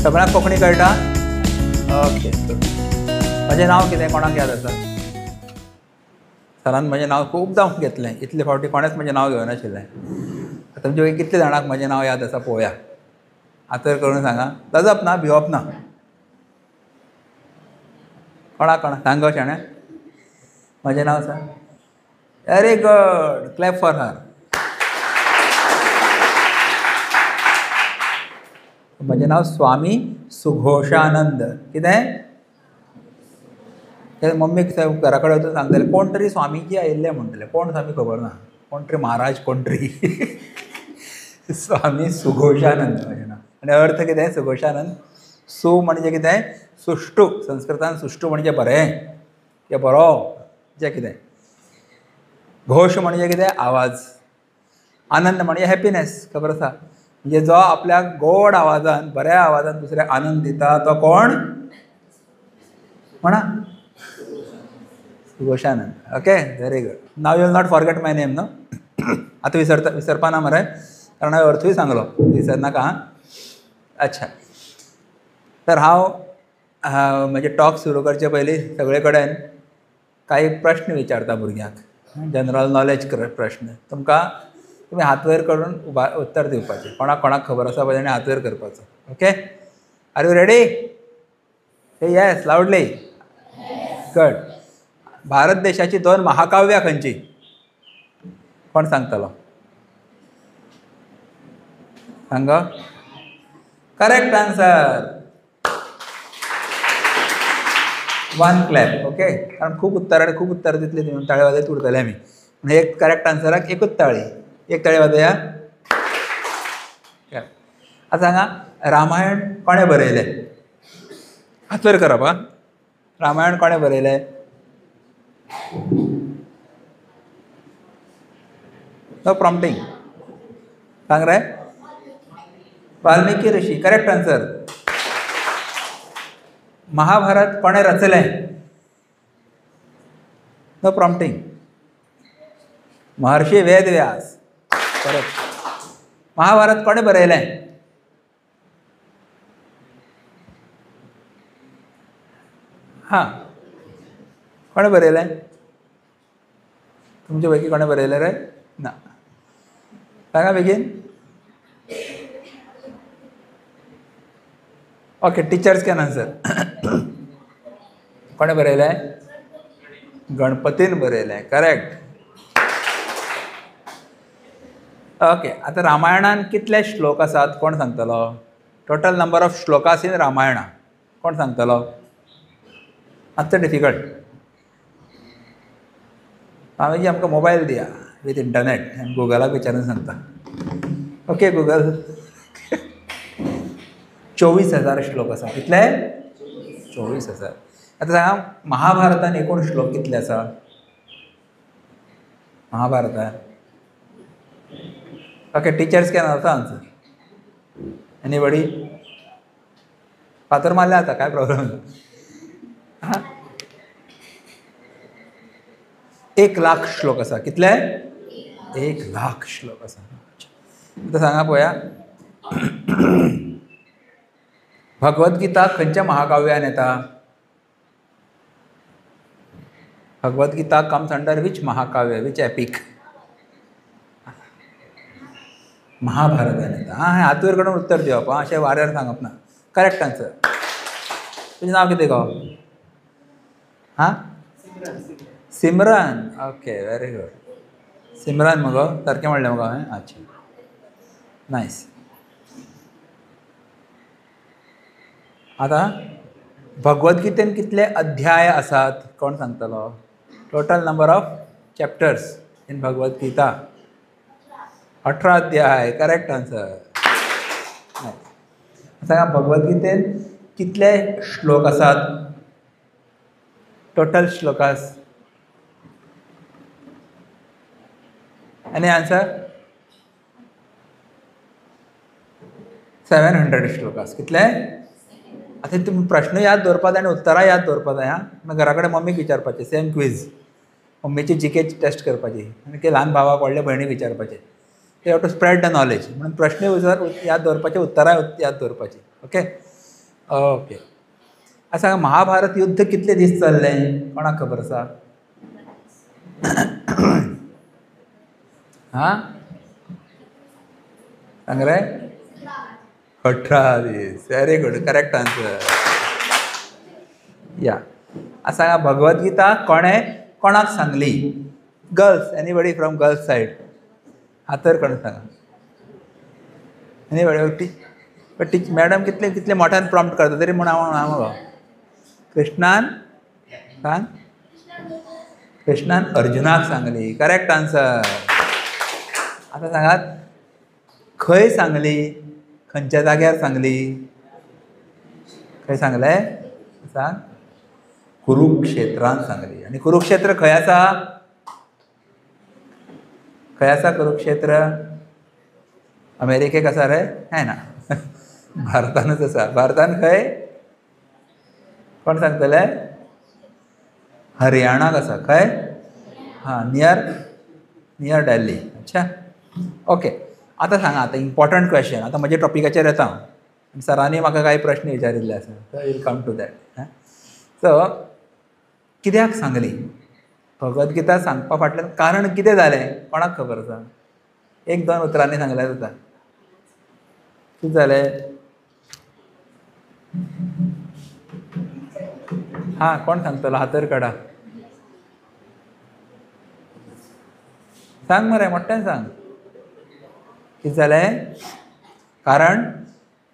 सगळ्यांक कोंकणी कळटा? ओके. म्हजें नांव कितें कोणाक याद आसा? सरान म्हजें नांव खूबदां घेतलें, इतले फावटी कोणेच म्हजें नांव घेवनाशिल्लें. आतां तुमचे पैकी कितले जाणांक म्हजें नांव याद आसा पळोवया. आतर करून सांगा. लजप ना, भिवप ना. कोणाक सांग गो शाण्या. म्हजें नांव सांग. Very good. Clap for her. म्हजें नांव स्वामी सुघोशानंद. कितें? मम्मीक घरा कडेन वचून सांगताले कोण तरी स्वामीजी आयिल्ले म्हणटले. कोण स्वामी खबर ना. कोण तरी महाराज कोण तरी. स्वामी सुघोशानंद म्हजें नांव. आनी अर्थ कितें सुघोशानंद? सु म्हणजे कितें? सुश्टू. संस्कृतान सुश्टू म्हणजे बरें किंवा बरो जें कितें. घोश म्हणजे कितें? आवाज. आनंद म्हणजे हॅपिनेस. खबर आसा? म्हणजे जो आपल्याक गोड आवाजान बऱ्या आवाजान दुसऱ्याक आनंद दिता तो कोण? म्हणा. Sughoshanand. Okay. Very good. Now you will not forget my name no. आतां विसरपा ना मरे, कारण हांवें अर्थूय सांगलो. विसरनाका हां. अच्छा. तर हांव म्हजे टॉक सुरू करचे पयलीं सगळे कडेन काही प्रश्न विचारता भुरग्यांक. जनरल नॉलेज प्रश्न. तुमी हात वयर करून उत्तर दिवपाचें. कोणाक कोणाक खबर आसा पळय ताणें हात वयर करपाचो. Okay. Are you ready? Say yes लावडली. गुड. भारत देशाची 2 महाकाव्यां खंयची? कोण सांगतलो? सांग. Correct answer. 1 क्लॅप. ओके. कारण खूब उत्तर दितली तुमी ताळे वाजयत उरतले आमी. पूण एक करेक्ट आन्सराक एकूच ताळी. एक ताळी वाजया. आतां सांगा रामायण कोणें बरयलें? हात वयर करप हां. रामायण कोणें बरयलें? No prompting. सांग रे. वाल्मिकी ऋषी. Correct answer. महाभारत कोणें रचलें? No prompting. Maharshi Vedavyas. Correct. Mahabharata कोणें बरयलें? हां. कोणें बरयलें? तुमचे पैकी कोणें बरयलें रे? ना. सांगा बेगीन. ओके. Teachers can answer. कोणें बरयलें? गणपतीन बरयलें. करेक्ट. ओके. आतां रामायणान कितले श्लोक आसात कोण सांगतलो? Total number of shlokas in Ramayana कोण सांगतलो? मातसो डिफिकल्ट. स्वामीजी आमकां मोबायल दिया विथ इंटरनेट आनी गुगलाक विचारून सांगता. Okay Google. 24,000 श्लोक आसा. कितले? 24,000. आतां सांगा महाभारतान एकूण श्लोक कितले आसा? महाभारतान. Okay. Teachers can also answer. Anybody? फातर मारल्या जाता काय प्रॉब्लेम ना. हां. 1,00,000 श्लोक आसा. कितले? 1,00,000 श्लोक आसा. आतां सांगा पळोवया. भगवद्गीता खंयच्या महाकाव्यान येता? भगवद्गीता कम्स अंडर वीच महाकाव्य, वीच एपिक? महाभारतान येता. हां. हात वयर करून उत्तर दिवप हां. अशें वाऱ्यार सांगप ना. Correct answer. तुजें नांव कितें गो? हां. Simran. Okay. Very good. Simran मगो सारकें म्हणलें मगो हांवें. अच्छा. नायस. आतां भगवद्गीतेन कितले अध्याय आसात कोण सांगतलो? Total number of chapters in Bhagavad Gita 18 अध्याय. Correct answer. सांगा भगवद्गीतेन कितले श्लोक आसात? Total shlokas. Any answer? 700 shlokas. कितले? आतां तुमी प्रश्न याद दवरपा जाय आनी उत्तरां याद दवरपा जाय हां. मागीर घरा कडेन मम्मीक विचारपाचें. Same quiz. मम्मीची जीके टेस्ट करपाची आनी ते ल्हान भावाक व्हडले भयणीक विचारपाचें. You have to spread the knowledge. म्हणून प्रश्न याद दवरपाचे, उत्तरां याद दवरपाची. ओके. ओके. सांगा महाभारत युद्ध कितले दीस चल्लें कोणाक खबर आसा? हां सांग रे. 18 दीस. Very good, correct answer. या सांगा भगवद्गीता कोणाक सांगली? Girls, anybody from girls side? हातर कोण सांगा. एनीबडी? बट मॅडम कितले कितले मोठ्यान प्रॉम्प्ट करता तरी म्हण हांव कृष्णान सांग. कृष्णान अर्जुनाक सांगली. Correct answer. आता सांगात खंय सांगली, खंयच्या जाग्यार सांगली? खंय सांगले सांग? कुरुक्षेत्रान सांगली. आणि कुरुक्षेत्र खंय आसा? खंय आसा कुरुक्षेत्र? अमेरिकेक आसा रे? है ना, भारतानच आसा. भारतान खंय? कोण सांगतले? हरियाणाक आसा. खंय? हां, नियर दिल्ली. अच्छा, ओके. आता सांगा, आता इम्पॉर्टंट क्वेश्चन. आता म्हज्या टॉपिकाचेर येता हांव. सरांनी म्हाका कांय प्रश्न विचारिल्ले आसा, so will come to that. So कित्याक सांगली भगवद्गीता सांगपा फाटल्यान कारण कितें जालें कोणाक खबर आसा? 1-2 उतरांनी सांगल्यार जाता. कितें जालें? हां, कोण सांगतलो? हातर काडा. सांग मरे, मोठ्यान सांग. कितें जालें? कारण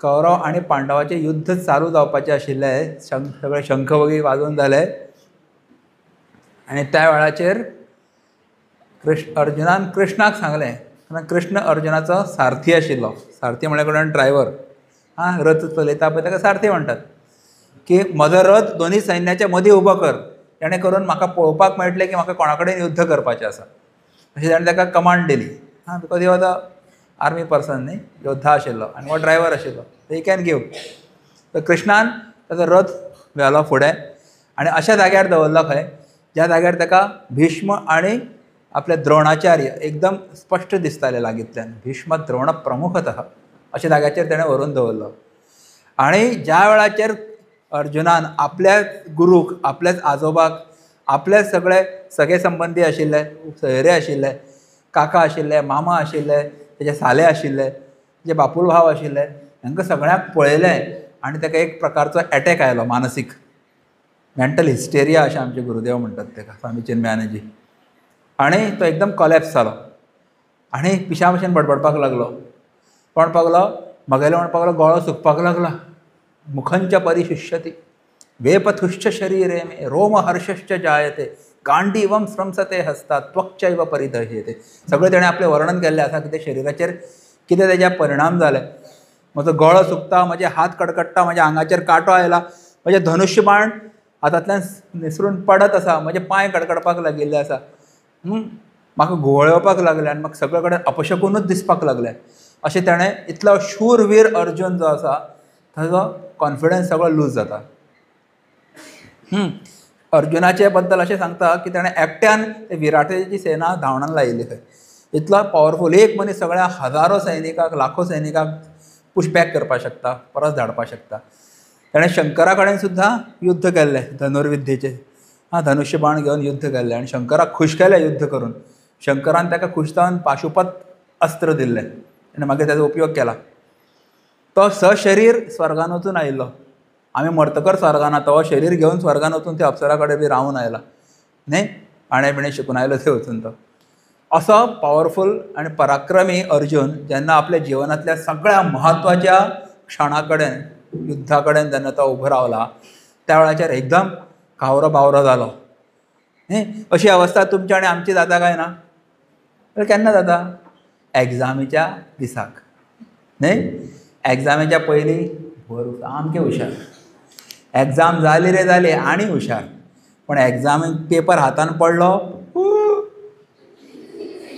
कौरव आनी पांडवाचें युद्ध चालू जावपाचें आशिल्लें. सगळे शंख वगैरे वाजोवन जाले. आनी त्या वेळाचेर अर्जुनान कृष्णाक सांगलें. कृष्ण अर्जुनाचो सारथी आशिल्लो. सारथी म्हळ्यार कोण? ड्रायव्हर. हां, रथ चलयता पळय ताका सारथी म्हणटात. की म्हजो रथ दोनी सैन्याच्या मदीं उबो कर, जेणे करून म्हाका पळोवपाक मेळटलें की म्हाका कोणा कडेन युद्ध करपाचें आसा. अशें ताणें ताका कमांड दिली. हां, because he was a army person न्ही, योद्धा आशिल्लो आनी हो ड्रायव्हर आशिल्लो. He can give. तर कृष्णान ताचो रथ व्हेलो फुडें आनी अशा जाग्यार दवरलो खंय ज्या जाग्यार ताका भीष्म आनी आपले द्रोणाचार्य एकदम स्पश्ट दिसताले लागींतल्यान. भीष्म द्रोण प्रमुखतः अशा जाग्याचेर ताणें व्हरून दवरलो. आनी ज्या वेळाचेर अर्जुनान आपल्या गुरूक, आपल्याच आजोबाक, आपले सगळे संबंधी आशिल्ले, सोयरे आशिल्ले, काका आशिल्ले, मामा आशिल्ले, तेजे साले आशिल्ले, तेजे बापूल भाव आशिल्ले, हांकां सगळ्यांक पळयलें आनी ताका एक प्रकारचो एटॅक आयलो, मानसीक मेंटल हिस्टेरिया अशें आमचे गुरुदेव म्हणटात ताका, स्वामी चिन्मयानंदजी. आनी तो एकदम कोलॅप्स जालो आनी पिशा भशेन बडबडपाक लागलो. कोण पागलो? म्हगेलो म्हणपाक लागलो, गळो सुकपाक लागला. मुखंच परिशुष्यति वेपथुश्च शरीरे मे रोम हर्षश्च जायते गांडीवम स्रंसते हस्तात् त्वक्चैव परिदह्यते. सगळें ताणें आपलें वर्णन केल्लें आसा की शरिराचेर कितें तेजे परिणाम जाले. म्हजो गळो सुकता, म्हजे हात कडकडटा, म्हज्या आंगाचेर कांटो आयला, म्हजे धनुश्य बाण हातांतल्यान निसरून पडत आसा, म्हजे पांय कडकडपाक लागिल्ले आसा, म्हाका घुंवळ लागले आनी म्हाका सगळे कडेन अपशकूनच दिसपाक लागलें. अशें ताणें इतलो शूरवीर अर्जून जो आसा ताजो कॉन्फिडन्स सगळो लूज जाता. अर्जुनाचे बद्दल अशें सांगता की ताणें एकट्यान विराटाची सेना धांवडावन लायिल्ली खंय. इतलो पॉवरफूल एक मनीस सगळ्या हजारो सैनिकाक, लाखो सैनिकाक पुशबॅक करपाक शकता, परत धाडपाक शकता. ताणें शंकरा कडेन सुद्दां युध्द केल्लें धनुर्विद्येचें. धनुश्य बाण घेवन युध्द केल्लें आनी शंकराक खूश केलें युध्द करून. शंकरान ताका खूश जावन पाशुपत अस्त्र दिल्लें आनी मागीर ताचो उपयोग केला. तो सशरीर स्वर्गान वचून आयिल्लो. आमी मरतकर स्वर्गान आतां, हो शरीर घेवन स्वर्गान वचून ते अप्सरा कडेन बी रावून आयला न्ही, पाणे बिणे शिकून आयलो थंय वचून. तो असो पॉवरफूल आनी पराक्रमी अर्जून जेन्ना आपल्या जिवनांतल्या सगळ्या म्हत्वाच्या क्षणा कडेन, युध्दा कडेन जेन्ना तो उबो रावला, त्या वेळाचेर एकदम कावरो बावरो जालो न्ही. अशी अवस्था तुमची आनी आमची जाता काय ना? केन्ना जाता? एग्जामीच्या दिसाक न्ही. एग्जामीच्या पयलीं भर सामकें हुशार, एग्जाम जाली रे जाली आनी हुशार. पूण एग्जामीक पेपर हातान पडलो,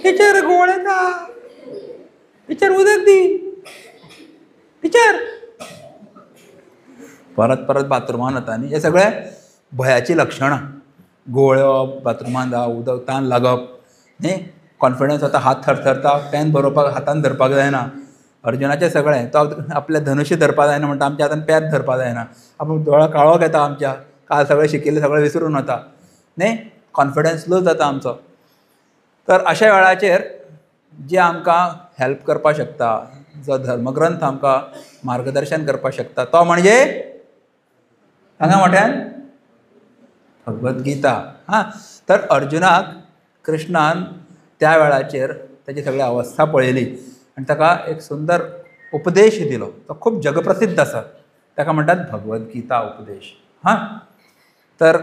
टिचर घुंवळ येता, टिचर उदक दी, टिचर परत परत बाथरुमान वता न्ही. हे सगळे भयाची लक्षणां. घुंवळ येवप, बाथरुमान जावप, उदक तान लागप न्ही, कॉन्फिडन्स वता, हात थरथरता, पेन बरोवपाक हातान धरपाक जायना, अर्जुनाचें सगळें तो आपले धनुशी धरपा जायना म्हणटा, आमच्या हातान पेत धरपा जायना, आपूण दोळा काळोख येता आमच्या, काल सगळें शिकिल्लें सगळें विसरून वता न्ही, कॉन्फिडन्स लूज जाता आमचो. तर अशा वेळाचेर जे आमकां हेल्प करपाक शकता, जो धर्मग्रंथ आमकां मार्गदर्शन करपाक शकता, तो म्हणजे हांगा मोठ्यान भगवद्गीता. हां, तर अर्जुनाक कृष्णान त्या वेळाचेर ताची सगळी अवस्था पळयली आनी ताका एक सुंदर उपदेश दिलो. तो खूब जगप्रसिद्ध आसा, ताका म्हणटात भगवद्गीता उपदेश. हां, तर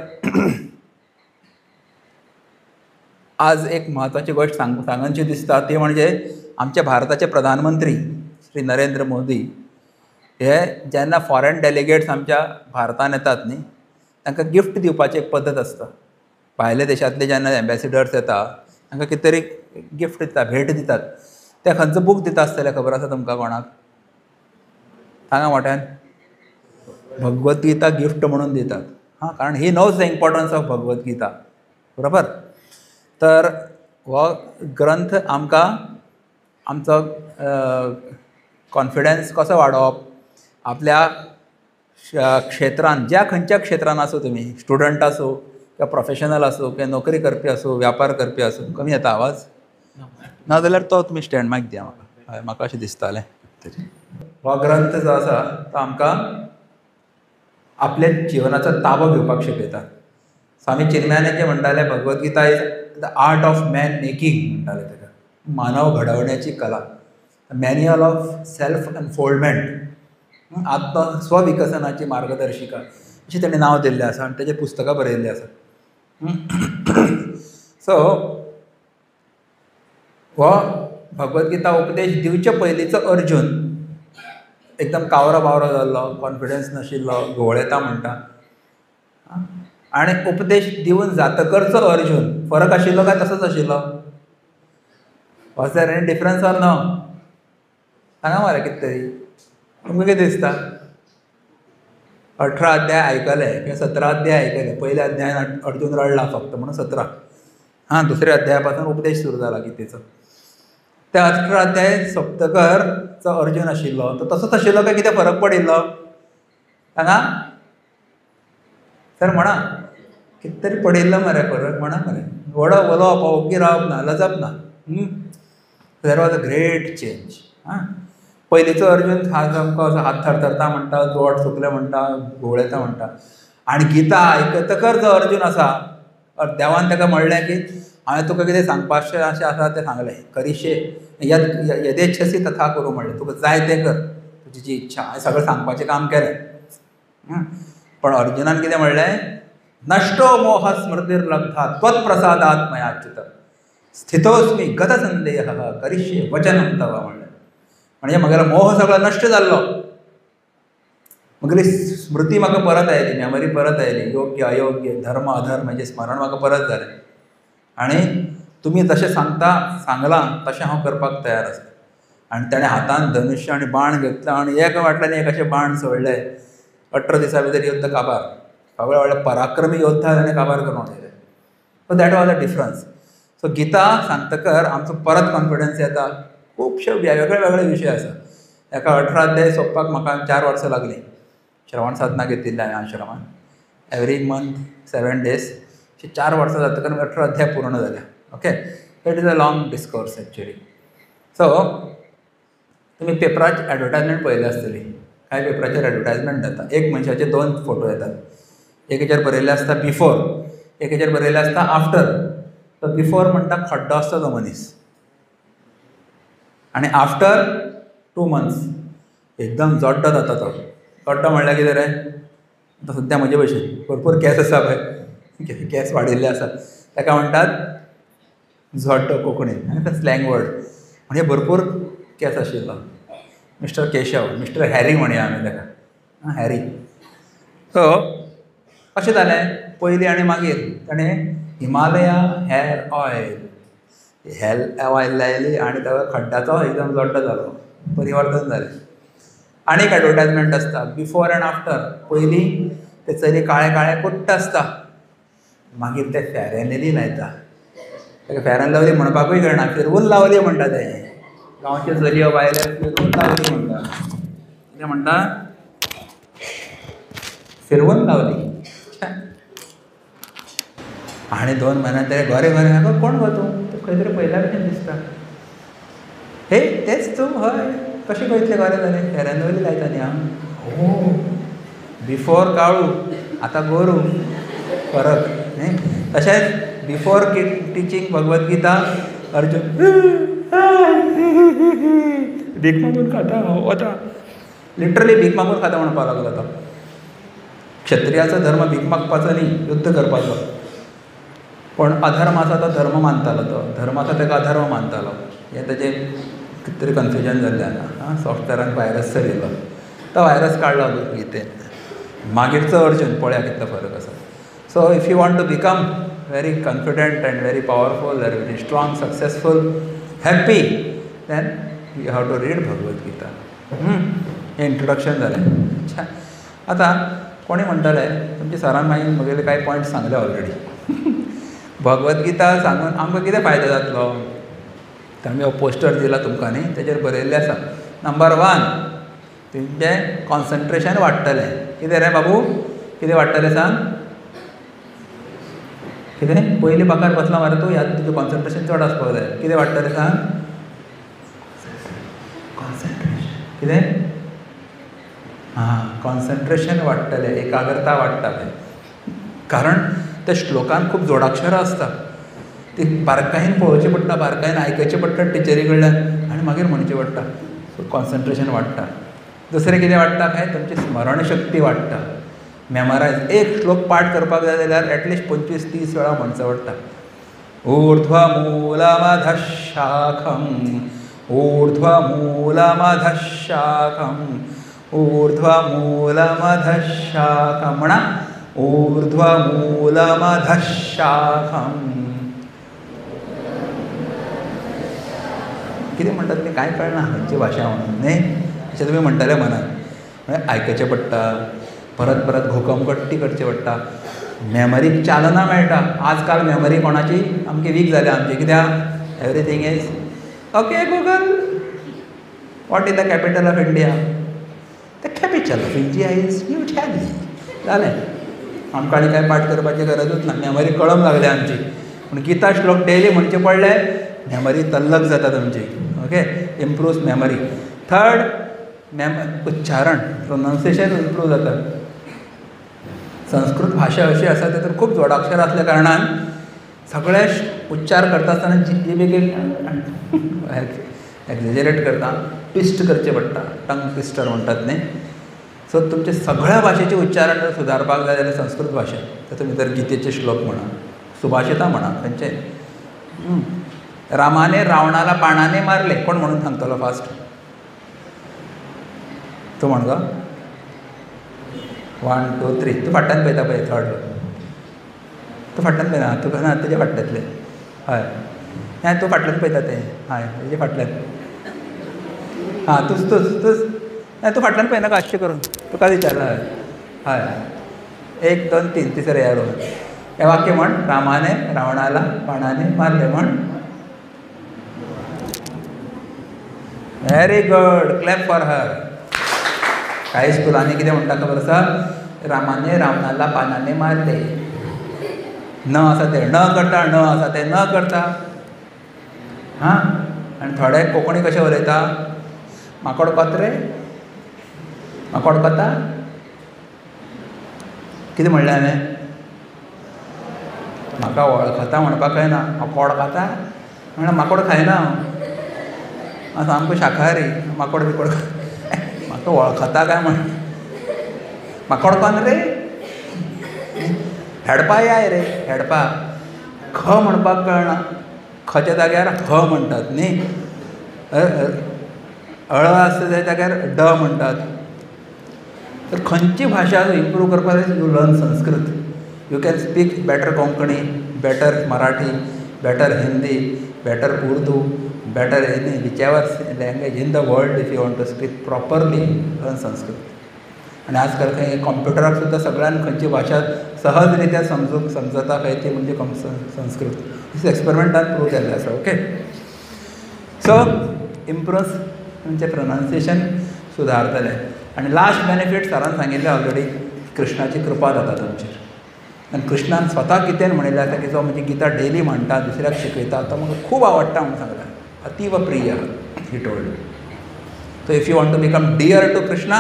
आज एक म्हत्वाची गोश्ट सांगनची दिसता, ती म्हणजे आमचे भारताचे प्रधानमंत्री श्री नरेंद्र मोदी हे जेन्ना फॉरेन डेलिगेट्स आमच्या भारतांत येतात न्ही, तांकां गिफ्ट दिवपाची एक पद्दत आसता. भायल्या देशांतले जेन्ना एम्बेसिडर्स येता तांकां कितें तरी गिफ्ट दिता, भेट दितात. ते खंयचो बूक दिता आसतलें खबर आसा तुमकां कोणाक? सांगा मोठ्यान. भगवद्गीता गिफ्ट म्हणून दितात. हां, कारण he knows the importance of Bhagavad Gita, बरोबर. तर हो ग्रंथ आमकां आमचो कॉन्फिडन्स कसो वाडोवप, आपल्या क्षेत्रांत, ज्या खंयच्या क्षेत्रांत आसूं तुमी, स्टुडंट आसूं किंवा प्रोफेशनल आसूं किंवा नोकरी करपी आसूं, व्यापार करपी आसूं. कमी येता आवाज? ना जाल्यार तो तुमी स्टँड मायक दिया म्हाका. हय, म्हाका अशें दिसतालें. हो ग्रंथ जो आसा तो आमकां आपल्या जिवनाचो ताबो घेवपाक शिकयता. स्वामी चिन्मयानंद जे म्हणटाले Bhagavad Gita is the art of man making म्हणटाले ताका, मानव घडवण्याची कला, मॅन्युअल ऑफ सेल्फ अनफोल्डमेंट, आत्म स्वविकसनाची मार्गदर्शिका अशें ताणें नांव दिल्लें आसा आनी ताचेर पुस्तकां बरयल्लीं आसा. सो हो भगवद्गीता उपदेश दिवचे पयलींचो अर्जून एकदम कावरो बावरो जाल्लो, कॉन्फिडन्स नाशिल्लो, घुंवळ म्हणटा. आनी उपदेश दिवन जातकरचो अर्जून फरक आशिल्लो काय तसोच आशिल्लो? Was there any difference or no? सांगा मरे कितें तरी. तुमकां कितें दिसता? 18 अध्याय आयकले किंवा 17 अध्याय आयकले. पयल्या अध्यायान अर्जून रडला फक्त म्हणून 17. हां, दुसऱ्या अध्याया पासून उपदेश सुरू जाला गीतेचो. त्या 18 अध्याय सोंपतकरचो अर्जून आशिल्लो तो तसोच आशिल्लो काय कितें फरक पडिल्लो? सांगा सर, म्हणा कितें तरी पडिल्लो मरे फरक, म्हणा मरे. ओडप उलोवप ओग्गी रावप ना, लजप ना. There was a great change. हां, पयलींचो अर्जून सामको असो हात थरथरता म्हणटा, जोड सुकले म्हणटा, घुंवळ म्हणटा. आनी गीता आयकतकर जो अर्जून आसा, देवान ताका म्हणलें की हांवें तुका कितें सांगपाचें अशें आसा तें सांगलें, करिशे यदेच्छसी तथा करूं म्हणलें. तुका जाय तें कर, तुजी जी इच्छा. हांवें सगळें सांगपाचें काम केलें. पण अर्जुनान कितें म्हणलें? नष्टो मोह स्मृतिर्लब्धा त्वत्प्रसादात् मयाच्युत स्थितोस्मी गतसंदेहः करिष्ये वचनं तव म्हणलें. म्हणजे म्हगेलो मोह सगळो नश्ट जाल्लो, म्हगेली स्मृती म्हाका परत आयली, मेमरी परत आयली, योग्य अयोग्य धर्म अधर्म म्हणजे स्मरण म्हाका परत जालें. आनी तुमी जशें सांगलां तशें हांव करपाक तयार आसा. आनी ताणें हातान धनुश्य आनी बाण घेतलो आनी एक वाटल्यान एक अशें बाण सोडले. 18 दिसां भितर युध्द काबार. सगळे व्हडले पराक्रमी योद्धा ताणें काबार करून उडयले. So that was a difference. So Gita सांगतकर आमचो परत कॉन्फिडन्स येता. खुबशे वेगळे वेगळे विशय आसा. एका 18 अध्याय सोंपपाक म्हाका 4 वर्सां लागलीं. श्रवण साधना घेतिल्ली हांवें आश्रमान. Every month 7 days. 4 वर्सां जातकर 18 अध्याय पूर्ण जाल्या. Okay, it is a long discourse actually. So तुमी पेपरार एडवर्टायजमेंट पळयली आसतली. कांय पेपराचेर एडवर्टायजमेंट जाता. एक मनशाचे 2 फोटो येतात. एकेचेर बरयल्लें आसता बिफोर, एकेचेर बरयल्लें आसता आफ्टर. तो बिफोर म्हणटा खड्डो आसता तो मनीस, आनी आफ्टर 2 months एकदम जोड्डो जाता तो. जोड्डो म्हणल्यार कितें रे? आतां सद्या म्हजे भशेन भरपूर केंस आसा पळय, केंस वाडिल्ले आसा, ताका म्हणटात जोड्डो कोंकणीन, स्लँग वर्ड. म्हणजे भरपूर केंस आशिल्लो. मिस्टर केशव, मिस्टर हॅरी म्हणया आमी ताका, हॅरी. सो अशें जालें पयलीं आनी मागीर ताणें हिमालया हेअर ऑयल लायली आनी ताका खड्ड्याचो एकदम जोड्डो जालो, परिवर्तन जालें. आनी एक एडवर्टायजमेंट आसता बिफोर एंड आफ्टर. पयलीं ते चली काळे काळे कुट्ट आसता, मागीर ते फेर एंड लवली लायता. ताका फेर एंड लवली म्हणपाकूय कळना, फिरवून लावली म्हणटा ते. गांवचे चलयो भायले फिरवून लावली म्हणटा. कितें म्हणटा? फिरवून लावली. आणि 2 म्हयन्यान ते घरे घरे हांगा कोण गो तूं खंय तरी पयल्या भशेन दिसता. हे तेच तूं? हय. कशें कळटलें घरे जालें? फेऱ्यानवली लायता न्ही हांव. ओ बिफोर काळू आतां गोरू. फरक न्ही. तशेंच बिफोर टिचींग भगवद्गीता अर्जून भीक मागून खाता वता. लिटरली भीक मागून खाता म्हणपाक लागलो तो. क्षत्रियाचो धर्म भीक मागपाचो न्ही, युध्द करपाचो. पण अधर्म आसा तो धर्म मानतालो तो. धर्म आसा ताका अधर्म मानतालो. हें ताजें कितें तरी कन्फ्युजन जाल्लें हांगा. सॉफ्टवॅरान वायरस सरिल्लो. तो वायरस काडलो गीतेन. मागीरचो अर्जून पळया कितलो फरक आसा. So if you want to become very confident and very powerful and very strong, successful, happy, then you have to read Bhagavad Gita. हे इंट्रोडक्शन जालें. अच्छा. आतां कोणी म्हणटाले तुमचे सरान मागीर म्हगेले कांय पॉयंट सांगले ऑलरेडी. भगवद्गीता सांगून आमकां कितें फायदो जातलो? तर आमी हो पोस्टर दिला तुमकां न्ही, तेजेर बरयल्लें आसा. नंबर 1 तुमचें कॉन्सन्ट्रेशन वाडटलें. कितें रे बाबू? कितें वाडटलें सांग? कितें? पयलीं बाकार बसला मरे तूं, ह्यात तुजें कॉन्सन्ट्रेशन चड आसपाक जाय. कितें वाडटलें सांग? कॉन्सन्ट्रेशन. कितें? कॉन्सन्ट्रेशन वाडटलें, एकाग्रता वाडटलें. कारण त्या श्लोकान खूब जोडाक्षरां आसता. ती बारकायेन पळोवचें पडटा, बारकायेन आयकचें पडटा टिचरी कडल्यान आनी मागीर म्हणचें पडटा. सो कॉन्सन्ट्रेशन वाडटा. दुसरें कितें वाडटा काय? तुमची स्मरण शक्ती वाडटा. मेमोरायज. एक श्लोक पाठ करपाक जाय जाल्यार एटलिस्ट 25-30 वेळा म्हणचो पडटा. ऊर्ध्वमूलमधः शाखम् ऊर्ध्वमूलमधः शाखम् ऊर्ध्वमूलमधः शाखम् म्हणा. ऊर्ध्वमूलमधः शाखम्. कितें म्हणटात तें कांय कळना खंयची भाशा म्हणून न्ही. अशें तुमी म्हणटाले मनान. आयकचें पडटा, परत परत घोकम कट्टी करचें पडटा. मेमरीक चालना मेळटा. आजकाल मेमरी कोणाची आमची वीक जाल्या आमची. कित्याक? Everything is okay Google what is the capital of India? The capital of India is new Delhi. जालें. आमकां आनी कांय पाठ करपाची गरजूच ना. मेमरी कळम लागली आमची. पूण गीता श्लोक डेली म्हणचे पडले मेमरी तल्लक जाता तुमची. ओके. Improves memory. थर्ड उच्चारण, प्रोनाउन्सिएशन इम्प्रूव जाता. संस्कृत भाशा अशी आसा तातूंत खूब जोडाक्षर आसल्या कारणान सगळे उच्चार करता आसतना जिबेक एक्झेजरेट करता, ट्विस्ट करचें पडटा. टंग ट्विस्टर म्हणटात न्ही. सो तुमचे सगळ्या भाशेचें उच्चारण जर सुदारपाक जाय जाल्यार संस्कृत भाशा. तातूंत भितर गितेचे श्लोक म्हणा, सुभाषितां म्हणा, खंयचे. रामाने रावणाला बाणाने मारले. कोण म्हणून सांगतलो फास्ट? तूं म्हण गो. 1 2 3. तूं फाटल्यान पळयता पळय थर्ड. तूं फाटल्यान पळयना. तुका ना तुजे फाटल्यातले. हय. हें तूं फाटल्यान पळयता तें. हय तुजे फाटल्यान. तूंच तूंच तूंच. हें तूं फाटल्यान पळयनाका अशें करून. तुका विचारला. हय हय. 1 2 3 तिसरें एरो. हें वाक्य म्हण. रामाने रावणाला बाणाने मारले म्हण. Very good. Clap for her. काही स्कुलांनी कितें म्हणटा खबर आसा? रामाने रावणाला बाणाने मारले. न आसा ते न करता, न आसा ते न करता. आनी थोडे कोंकणी कशें उलयता? माकोड कोत्रे, माकोड कोता. कितें म्हणलें हांवें? म्हाका वळखता म्हणपाक कळना. माकोड खाता म्हणल्यार माकोड खायना हांव. सामको शाकाहारी. माकोड बिकोड म्हाका वळखता काय म्हण. माकोड कोन रे? हेडपा याय रे. हेडपा. ख म्हणपाक कळना. खच्या जाग्यार ह म्हणटात न्ही. अळ आसता त्या जाग्यार ड म्हणटात. तर खंयची भाशा इम्प्रूव करपाक जाय? You learn Sanskrit. You can speak better Konkani, better Marathi, better Hindi, better Urdu, better any whichever language in the world. if you want to speak properly, learn Sanskrit. आणि आजकाल खंय कॉम्प्युटराक सुद्दां सगळ्यान खंयची भाशा सहज रित्या समजता खंय ती म्हणजे संस्कृत. दिस एक्सपेरिमेंटान प्रूव केल्लें आसा. ओके. सो इम्प्रूव तुमचें प्रोनाउन्सिएशन सुदारतलें. आनी लास्ट बेनिफीट सरान सांगिल्लें ऑलरेडी, कृष्णाची कृपा जाता तुमचेर. आनी कृष्णान स्वता कितें म्हणिल्लें आसा की जो म्हणजे गिता डेली म्हणटा, दुसऱ्याक शिकयता, तो म्हाका खूब आवडटा म्हणून सांगला. अतीव प्रिय he told. So if you want to become dear to Krishna,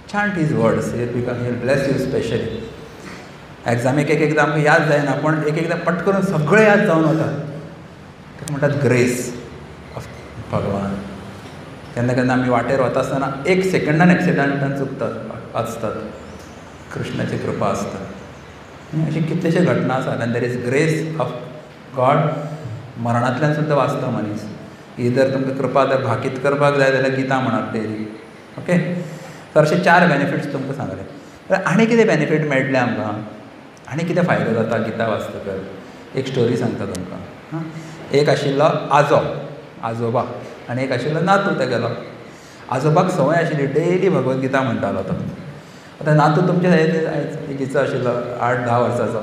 chant his words. He'll bless you specially. एग्जामीक एकदां आमकां याद जायना, पण एकदां पट करून सगळें याद जावन वता. ताका म्हणटात ग्रेस ऑफ भगवान. केन्ना केन्ना आमी वाटेर वता आसतना एक सेकंडान एक्सिडंटान चुकतात, वाचतात, कृष्णाची कृपा आसता. अशी कितलेशे घटना आसात. आनी there is grace of God. मरणांतल्यान सुद्दां वाचता मनीस. ही जर तुमकां कृपा जर भाकीत करपाक जाय जाल्यार गिता म्हणत डेली. ओके. तर अशे 4 बेनिफिट्स तुमकां सांगले. तर आनी कितें बेनिफीट मेळटलें आमकां, आनी कितें फायदो जाता गिता वाचतकर? एक स्टोरी सांगता तुमकां. एक आशिल्लो आजोबा आनी एक आशिल्लो नातू तेगेलो. आजोबाक संवय आशिल्ली डेली भगवद्गीता म्हणटालो तो. आतां नातू तुमच्या एजीचो आशिल्लो, 8-10 वर्साचो.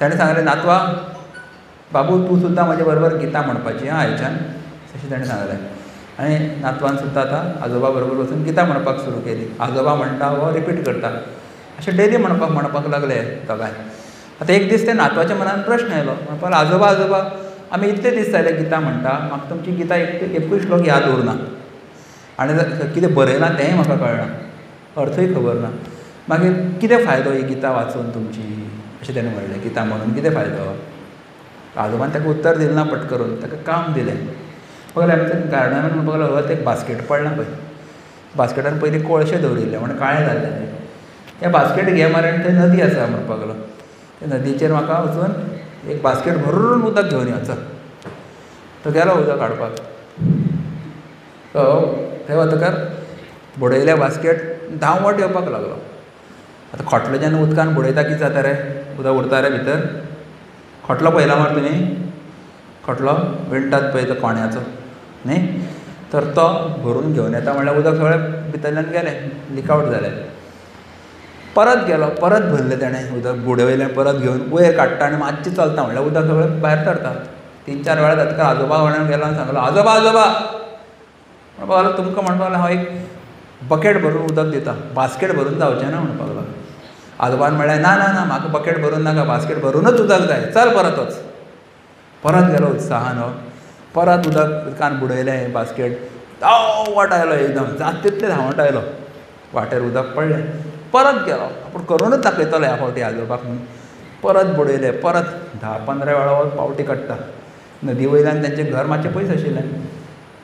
ताणें सांगलें, नातवा बाबू तूं सुद्दां म्हजे बरोबर गिता म्हणपाची आयच्यान, अशें ताणें सांगलें. आनी नातवान सुद्दां आतां आजोबा बरोबर वचून गिता म्हणपाक सुरू केली. आजोबा म्हणटा हो रिपीट करता. अशें डेली म्हणपाक लागले दोगांय. आतां एक दीस ते नातवाच्या मनान प्रश्न आयलो. म्हणपाक आजोबा आमी इतले दीस जाले गिता म्हणटा, म्हाका तुमची गिता एकूय श्लोक याद उरना, आनी कितें बरयलां तेंय म्हाका कळना, अर्थूय खबर ना. मागीर कितें फायदो ही गिता वाचून तुमची, अशें ताणें म्हणलें. गिता म्हणून कितें फायदो? आजोबान ताका उत्तर दिलें ना पट करून. ताका काम दिलें. पळयलें आमच्या गार्डनान म्हणपाक लागलो, हय ते बास्केट पडलां पळय, बास्केटान पयलीं कोळशे दवरिल्ले म्हण काळें जाल्लें तें. तें बास्केट घे मरे, आनी थंय नदी आसा म्हणपाक लागलो. ते नदीचेर म्हाका वचून एक बास्केट भरून उदक घेवन यो, चल. तो गेलो उदक हाडपाक. तो थंय वतकर बुडयलें बास्केट धांवत येवपाक लागलो. आतां खोटलो जेन्ना उदकान बुडयता कितें जाता रे, उदक उरता रे भितर. खोटलो पळयला मरे तुमी? खोटलो विणटात पळय तो कोण्याचो न्ही, तर तो भरून घेवन येता म्हणल्यार उदक सगळें भितरल्यान गेलें, लीक आवट जालें. परत गेलो, परत भरलें ताणें उदक, बुडयलें, परत घेवन वयर काडटा आनी मातशें चलता म्हणल्यार उदक सगळें भायर सरता. 3-4 वेळा जातकर आजोबा वांगडा गेलो आनी सांगलो, आजोबा म्हणपाक लागलो, तुमकां म्हणपाक लागलो हांव एक बकेट भरून उदक दिता, बास्केट भरून जावचें ना म्हणपाक लागलो. आजोबान म्हणलें, ना ना ना म्हाका बकेट भरून नाका, बास्केट भरूनच उदक जाय, चल परत वच. परत गेलो उत्साहान, परत उदकान बुडयलें बास्केट, धांवट आयलो एकदम, जात तितलें धांवट आयलो. वाटेर उदक पडलें, परत गेलो, आपूण करूनच दाखयतलो ह्या फावटी आजोबाक म्हणून. परत बुडयलें, परत 10-15 वेळा पावटी काडटा. नदी वयल्यान तेंचें घर मातशें पयस आशिल्लें.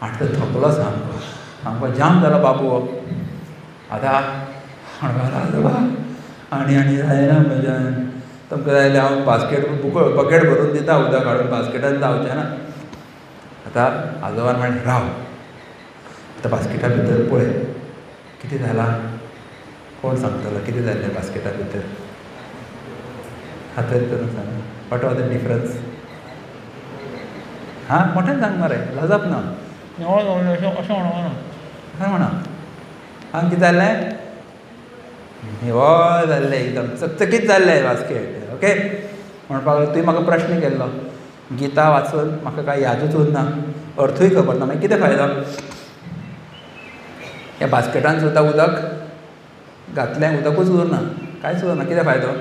आतां थकलो सामको जाम जालो बाबू हो. आतां म्हणपाक आजोबा आनी जायना म्हज्यान, तुमकां जाय जाल्यार हांव बकेट भरून दिता उदक हाडून, बास्केटान जावचें ना. आतां आजोबान म्हणलें, राव, आतां बास्केटा भितर पळय कितें जालां, कोण सांगतलो कितें जाल्लें बास्केटा भितर? हातर करून सांग, वॉट वॉज द डिफरन्स? हां, मोठ्यान सांग मरे, लाजप ना. अशें म्हणना, अशें म्हणा. हांगा कितें जाल्लें? निवळ जाल्लें, एकदम चकचकीत जाल्लें बास्केट. ओके. म्हणपाक लागलो, तुवें म्हाका प्रश्न केल्लो, गिता वाचून म्हाका कांय यादूच उरना, अर्थूय खबर ना, मागीर कितें फायदो? ह्या बास्केटान सुद्दां उदक घातलें, उदकूच उरना, कांयच उरना, कितें फायदो?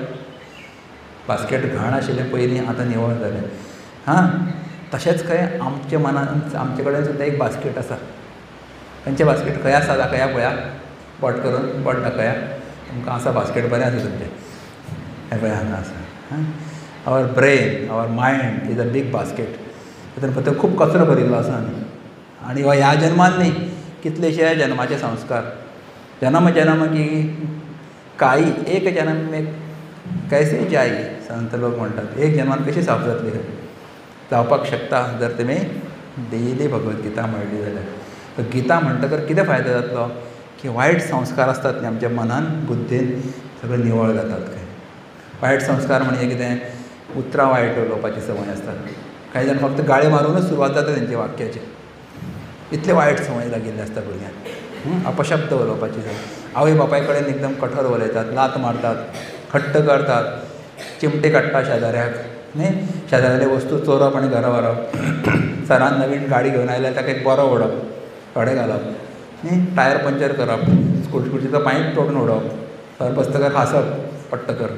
बास्केट घाण आशिल्लें पयलीं, आतां निवळ जालें. हां, तशेंच खंय आमच्या मनान आमचे कडेन सुद्दां एक बास्केट आसा. खंयचें बास्केट खंय आसा दाखया पळया, बोट करून बोट दाखया, तुमकां आसा बास्केट बरें आसा तुमचें. हें पळय हांगा आसा. Our brain, our mind is a big basket. भितर खूब कचरो भरिल्लो आसा न्ही. आनी हो ह्या जन्मान न्ही, कितलेशे जन्माचे संस्कार. जन्म की काई एक जन्म में कैसे जाई, संत लोक म्हणटात. एक जन्मान कशी साफ जातली जावपाक शकता जर तुमी डेली भगवद्गीता म्हणली जाल्यार. तर गीता म्हणटकर कितें फायदो जातलो की वायट संस्कार आसतात न्ही आमच्या मनान, बुद्दीन, सगळे निवळ जातात. खंय वायट संस्कार म्हणजे कितें? उतरां वायट उलोवपाची संवय आसता. कांय जाण फक्त गाळे मारूनच सुरवात जाता तेंचे वाक्याचे. इतले वायट संवय लागिल्ले आसता भुरग्यांक. अपशब्द उलोवपाची संवय. आवय बापाय कडेन एकदम कठोर उलयतात, लात मारतात, हट्ट करतात, चिमटे काडटा शेजाऱ्याक न्ही, शेजाऱ्याले वस्तू चोरप आनी घरा व्हरप. सरान नवीन गाडी घेवन आयल्यार ताका एक बरो ओडप, थोडे घालप न्ही, टायर पंचर करप, स्कूटीचो पायप तोडून उडोवप, सर बसतकर हांसप पट्टकर.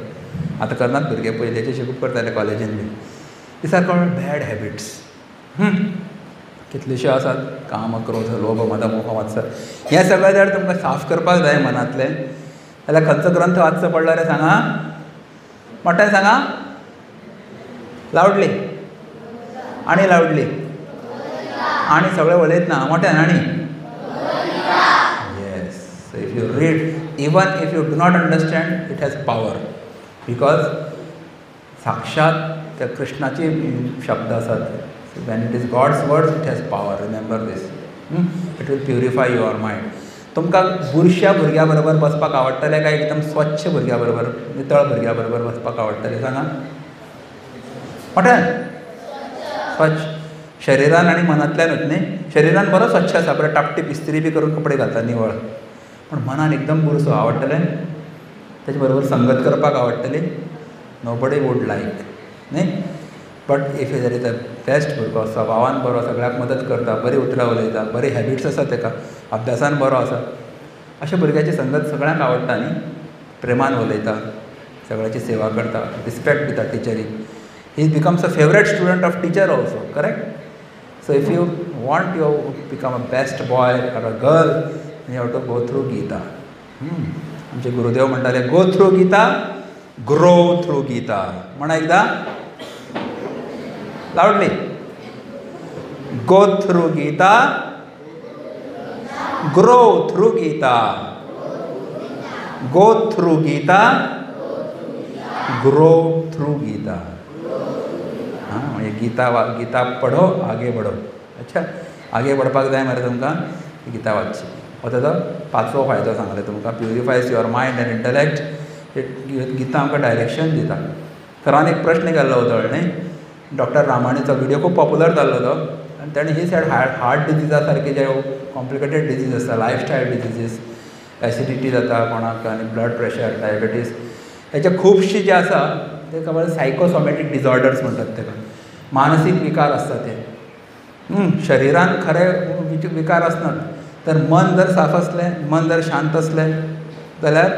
आतां करनात भुरगे, पयलींचे शिकूप करताले कॉलेजीन बी. These are called bad habits. कितल्योश्यो आसात, काम, क्रोध, लोभ, मद, मोह, मत्सर. हें सगळें जर तुमकां साफ करपाक जाय मनांतलें, जाल्यार खंयचो ग्रंथ वाचचो पडलो रे सांगा? मोठ्यान सांगा, लावडली आनी लावडली आनी सगळें उलयतना मोठ्यान आनी. Yes. So if you read, even if you do not understand, it has power, because साक्षात त्या कृष्णाचे शब्द आसात. When it is God's words, it has power. Remember this. It will purify your mind. तुमकां बुरश्या भुरग्या बरोबर बसपाक आवडटलें काय एकदम स्वच्छ भुरग्या बरोबर, नितळ भुरग्या बरोबर बसपाक आवडटलें सांगा? मोठ्यान. स्वच्छ शरिरान आनी मनांतल्यानूच न्ही. शरिरान बरो स्वच्छ आसा, बरें टापटीप इस्त्री बी करून कपडे घालता निवळ, पूण मनान एकदम बुरसो. आवडटलें? तेजे बरोबर संगत करपाक आवडटली? नोबडी वूड लायक न्ही. But if there is a best भुरगो, स्वभावान बरो, सगळ्याक मदत करता, बरी उतरां उलयता, बरी हॅबिट्स आसा ताका, अभ्यासान बरो आसा, अशा भुरग्याची संगत सगळ्यांक आवडटा न्ही. प्रेमान उलयता, सगळ्याची सेवा करता, रिस्पेक्ट दिता टिचरीक. He becomes a favourite student of teacher also. Correct? So if you want you become a best boy or a girl, you have to go through Gita. आमचे गुरुदेव म्हणटाले, go through Gita, grow through Gita. म्हणा एकदा लावडली. Go through Gita, grow through Gita. Go through Gita, grow through Gita. हां, म्हणजे गीता पढो, आगे बढो. अच्छा, आगे बडपाक जाय मरे तुमकां, गीता वाचची. हो ताचो 5वो फायदो सांगले तुमकां. Purifies your mind and intellect. Gita आमकां डायरेक्शन दिता. सरान एक प्रश्न केल्लो उदळ न्ही, डॉक्टर रामाणीचो व्हिडिओ खूब पॉप्युलर जाल्लो तो, आनी ताणें ही सेड हार्ट डिजीजा सारके जे कॉम्प्लिकेटेड डिजीज आसता, लायफस्टायल डिजीजीस, एसिडिटी जाता कोणाक, आनी ब्लड प्रेशर, डायबिटीज, हेचे खुबशे जे आसा ते खबर सायकोसोमॅटीक डिजॉर्डर्स म्हणटात ताका. मानसीक विकार आसता ते. शरिरान खरे विकार आसनात, तर मन जर साफ असलें, मन जर शांत असलें जाल्यार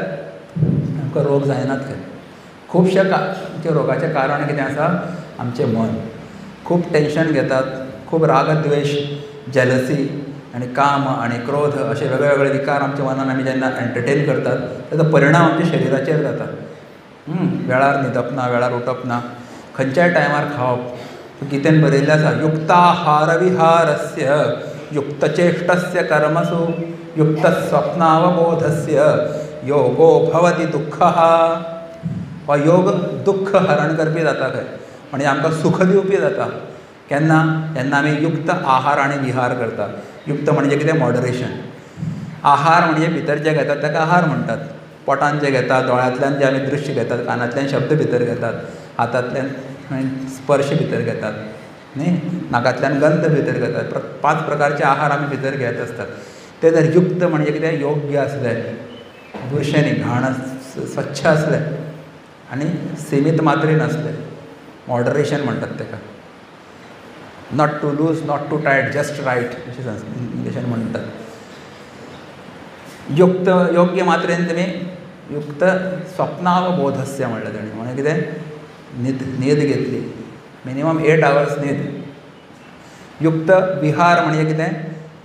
आमकां रोग जायनात खंय. खुबशे रोगाचें कारण कितें आसा? आमचें मन. खूब टेन्शन घेतात, खूब राग द्वेश, जेलसी आनी काम आनी क्रोध अशे वेगळे वेगळे विकार आमच्या मनान आमी जेन्ना एंटरटेन करतात, ताचो परिणाम आमच्या शरिराचेर जाता. वेळार न्हिदप ना, वेळार उठप ना, खंयच्याय टायमार खावप. गीतेन बरयल्लें आसा, युक्ताहार विहारस्य युक्तचेष्टस्य कर्मसु युक्तस्वप्नावबोधस्य योगो भवति दुःखः. हो योग दुःख हरण करपी जाता खंय, म्हणजे आमकां सुख दिवपी जाता. केन्ना? जेन्ना आमी युक्त आहार आनी विहार करता. युक्त म्हणजे कितें? मॉडरेशन. आहार म्हणजे भितर जे घेतात ताका आहार म्हणटात. पोटान जे घेतात, दोळ्यांतल्यान जे आमी दृश्य घेतात, कानांतल्यान शब्द भितर घेतात, हातांतल्यान स्पर्श भितर घेतात न्ही, नाकांतल्यान गंध भितर घेतात. 5 प्रकारचे आहार आमी भितर घेत आसतात. ते जर युक्त म्हणजे कितें? योग्य आसलें, बुरशें न्ही, घाण स्वच्छ आसलें आनी सीमीत मात्रेन आसलें, मॉडरेशन म्हणटात ताका. Not too loose, not too tight, just right अशें इंग्लिशान म्हणटात. युक्त योग्य मात्रेन तुमी युक्त स्वप्नावबोधस्य म्हणलें ताणें. म्हणजे कितें? न्हीद घेतली, मिनिमम 8 hours न्हीद. युक्त विहार म्हणजे कितें?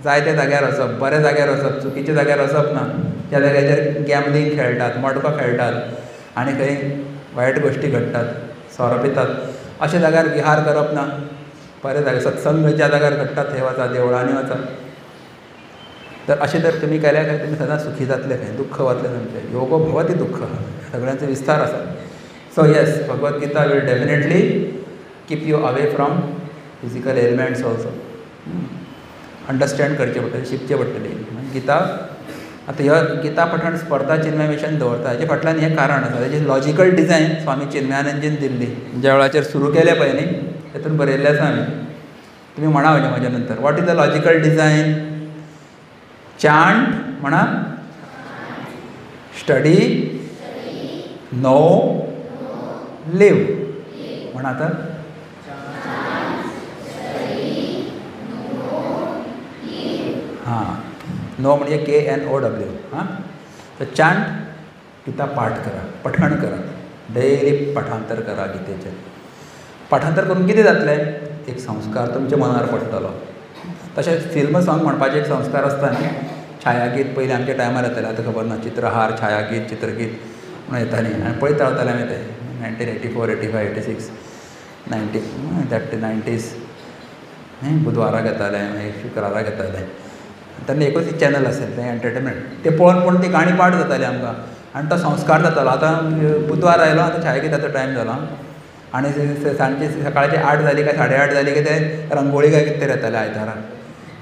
जाय त्या जाग्यार वचप, बऱ्या जाग्यार वचप, चुकीच्या जाग्यार वचप ना. ज्या जाग्याचेर गॅमलींग खेळटात, मडको खेळटात आनी खंय वायट गोश्टी घडटात, सोरो पितात, अशा जाग्यार विहार करप ना. बऱ्या जाग्यार सत्संग ज्या जाग्यार घडटात थंय वचा, देवळांनी वचा. तर अशें जर तुमी केलें काय तुमी सदांच सुखी जातले खंय, दुख्ख वतलें तुमचें. योगो भवति दुःख, सगळ्यांचो विस्तार आसा. So yes, Bhagavad Gita will definitely keep you away from physical elements also. Understand करचें पडटलें, शिकचें पडटलें. गीता आतां ह्यो गीता पठण स्पर्धा चिन्मय मिशन दवरता. हेजे फाटल्यान हें कारण आसा. हेजी लॉजिकल डिजायन स्वामी चिन्मयानंदजीन दिल्ली. ज्या वेळाचेर सुरू केलें पळय न्ही, तातूंत बरयल्लें आसा आमी. तुमी म्हणा म्हणजे म्हज्या नंतर, what is the logical design? Chant म्हणा, स्टडी, नो, लिव. म्हणा आता. हां, नो म्हणजे KNOW. हां, तर चांट, गीता पाठ करा, पठण करा, डेली पाठांतर करा गीतेचे. पाठांतर करून कितें जातलें, एक संस्कार तुमच्या मनार पडटलो. तशेंच फिल्म सॉंग म्हणपाचे एक संस्कार आसता न्ही. छायागीत पयलीं आमच्या टायमार येतालें, आतां खबर ना, चित्रहार, छायागीत, चित्रगीत म्हणून येतालीं आनी पळयता रावताले आमी ते 1984, 85, 86, 90 दॅट 90s. बुधवाराक येताले, मागीर शुक्राराक येताले. तेन्ना एकूच चॅनल आसलें तें एंटरटेनमेंट. तें पळोवन ती गाणी पाठ जाताली आमकां आनी तो संस्कार जातालो. आतां बुधवार आयलो, आतां छायागीताचो टायम जालो आनी सांजचे सकाळचे 8 जाली काय 8:30 जाली की ते रंगोळी काय कितें तरी येतालें आयताराक.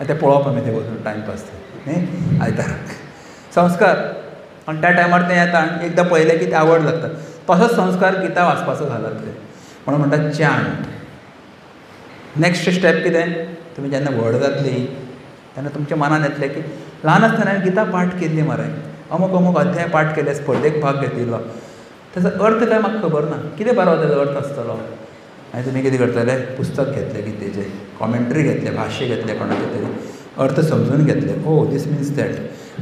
तें पळोवप आमी थंय वचून टायमपास न्ही आयताराक. संस्कार आनी त्या टायमार तें येता आनी एकदां पळयलें की तें आवड लागता. तसोच संस्कार गितां वाचपाचो घालात थंय. म्हणून म्हणटात चांट. नेक्स्ट स्टेप कितें, तुमी जेन्ना व्हड जातलीं तेन्ना तुमच्या मनान येतलें की ल्हान आसतना गितां पाठ केल्ली मरे, अमूक अमूक अध्याय पाठ केले, स्पर्धेक भाग घेतिल्लो, ताचो अर्थ काय म्हाका खबर ना, कितें बरो ताजो अर्थ आसतलो. आनी तुमी कितें करतले, पुस्तक घेतलें गीतेचें, कॉमेंट्री घेतलें, भाश्य घेतलें, कोणाचें तरी अर्थ समजून घेतले. ओ दीस मिन्स दॅट.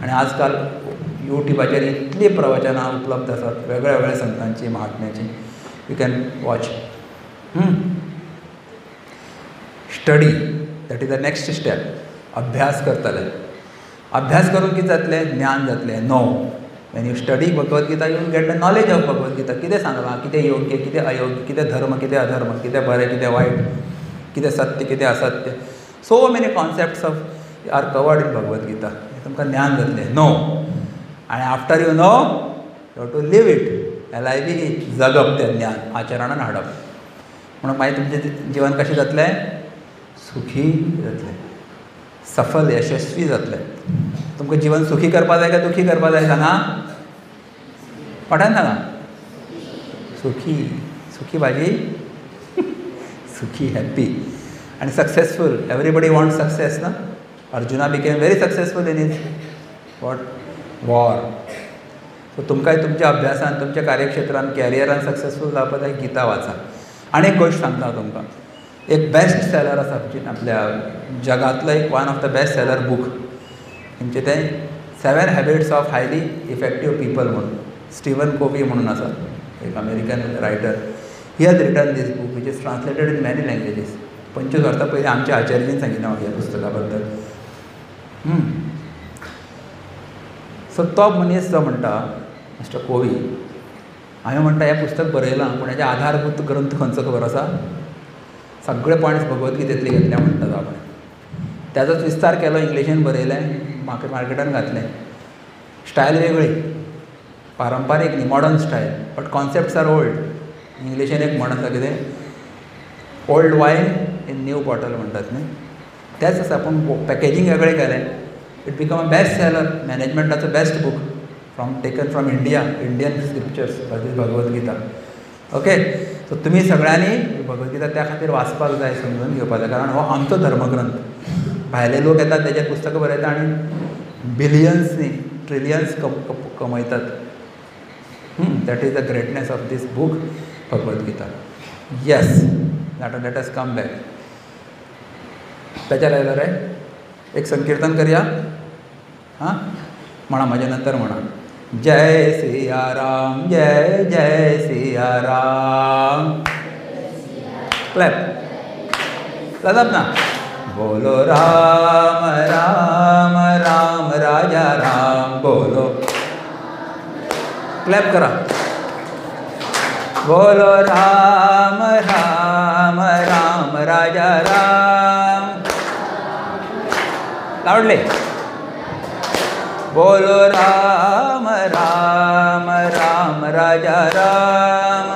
आनी आजकाल यूट्यूबाचेर इतलीं प्रवचनां उपलब्ध आसात वेगळ्या वेगळ्या संतांची, महात्म्याची. You can watch. Study, that is the next step. अभ्यास करतले. अभ्यास करून कितें जातलें, ज्ञान जातलें. No, when you study Bhagavad Gita you get the knowledge of Bhagavad Gita. कितें सांगलां, कितें योग्य, कितें अयोग्य, कितें धर्म, कितें अधर्म, कितें बरें, कितें वायट, कितें सत्य, कितें असत्य. So many concepts of are covered in Bhagavad Gita. तुमकां ज्ञान जातलें. नो, आनी after you know you have to live it. LIVE, जगप तें ज्ञान, आचरणान हाडप. म्हणून मागीर तुमचें जिवन कशें जातलें, सुखी जातलें, सफल, यशस्वी जातलें. तुमकां जीवन सुखी करपा जाय काय दुखी करपा जाय सांगा, फाटान सांगा. सुखी. सुखी भाजी सुखी, हॅप्पी आनी सक्सेसफूल. एवरीबडी वॉन्ट सक्सेस ना. Arjuna became very successful in his what war. So तुमकांय तुमच्या अभ्यासान, तुमच्या कार्यक्षेत्रान, कॅरियरान सक्सेसफूल जावपा जाय, गीता वाचा. आनी एक गोश्ट सांगता तुमकां, एक बेस्ट सेलर आसा आपल्या जगांतलो एक one of the best seller book. म्हणजे तें 7 habits of highly effective people म्हणून. स्टीवन कोवी म्हणून आसा, एक American writer. He has written this book which is translated in many languages. 25 वर्सां पयलीं आमच्या आचार्यान सांगिल्लें म्हाका ह्या पुस्तका बद्दल. सो तो मनीस जो म्हणटा, मिस्टर कोवी, हांवें म्हणटा हें पुस्तक बरयलां, पूण हेजे आधारभूत ग्रंथ खंयचो खबर आसा, सगळे पॉयंट्स भगवतगीतेंतले घेतले म्हणटात आपण. त्याचोच विस्तार केलो, इंग्लिशीन बरयलें, मार्केटान घातलें. स्टायल वेगळी, पारंपारीक न्ही, modern style, but concepts are old. इंग्लिशीन एक म्हण आसा कितें, old wine in new bottle म्हणटात न्ही, तेंच आसा. पूण पॅकेजींग वेगळें केलें. It become a best seller. मॅनेजमेंटाचो best book taken from India, Indian scriptures, Bhagavad Gita. Okay, so तुमी सगळ्यांनी भगवत गीता त्या खातीर वाचपाक जाय, समजून घेवपाक जाय, कारण हो आमचो धर्मग्रंथ. भायले लोक येतात, तेजे पुस्तकां बरयतात आनी बिलियन्स न्ही, ट्रिलियन्स कमयतात. That is the greatness of this book, Bhagavad Gita. Yes, let us come back. त्याच्यार आयलो रे, एक संकीर्तन करुया. हां, म्हणा म्हज्या नंतर म्हणा. जय सिया राम, जय जय सिया राम. क्लॅप जातात ना. बोलो राम राम राम राजा राम. बोलो, क्लॅप करा. बोलो राम राम राम राजा राम. लावडले. बोलो राम राम राम राजा राम.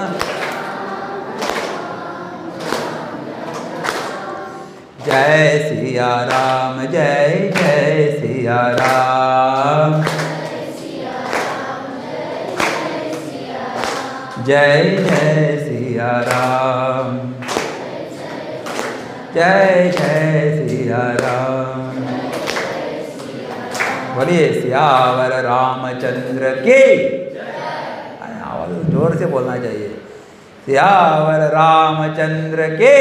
जय सिया राम, जय जय सिया राम. जय जय सिया राम, जय जय सिया राम. बोलिए सियावर रामचंद्र की. आवाज जोर से बोलना चाहिए. सियावर रामचंद्र की.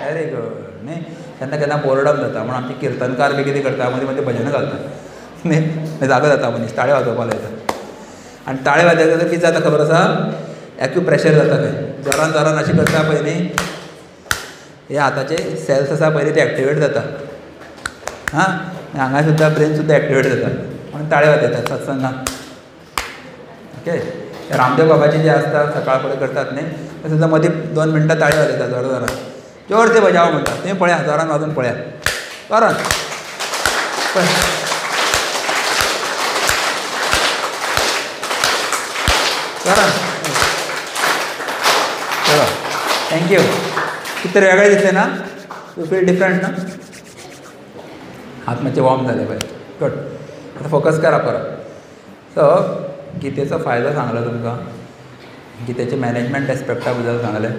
Very good. न्ही केन्ना केन्ना बोर्डम जाता म्हणून आमचे किर्तनकार बी कितें करता मदीं मदीं भजनां घालतात न्ही जागो जाता मनीस ताळे वाजोवपा लायता आनी ताळे वाजयता कितें जाता खबर आसा एक्युप्रेशर जाता खंय जोरान जोरान अशें करता पळय न्ही हे हाताचे सेल्स आसा पळय ते एक्टिवेट जाता हां हांगा सुद्दां ब्रेन सुद्दां एक्टिवेट जाता म्हणून ताळे वाजयतात सत्संगाक ओके रामदेव बाबाचे जे असता सकाळ फुडें करतात न्ही ते सुद्दां मदीं 2 मिनटां ताळे वाजयतात जोर जोरान जोर ते बजाव म्हणटात तुमी पळया जोरान वाजून पळया जोरान पळय जोरान चलो थँक्यू कितें तरी वेगळें दिसलें ना यू फील डिफरंट ना हात मातशे वॉर्म जाले पळय गुड आतां फोकस करा परत सो गितेचो फायदो सांगलो तुमकां गितेचे मॅनेजमेंट एस्पेक्टा बद्दल सांगलें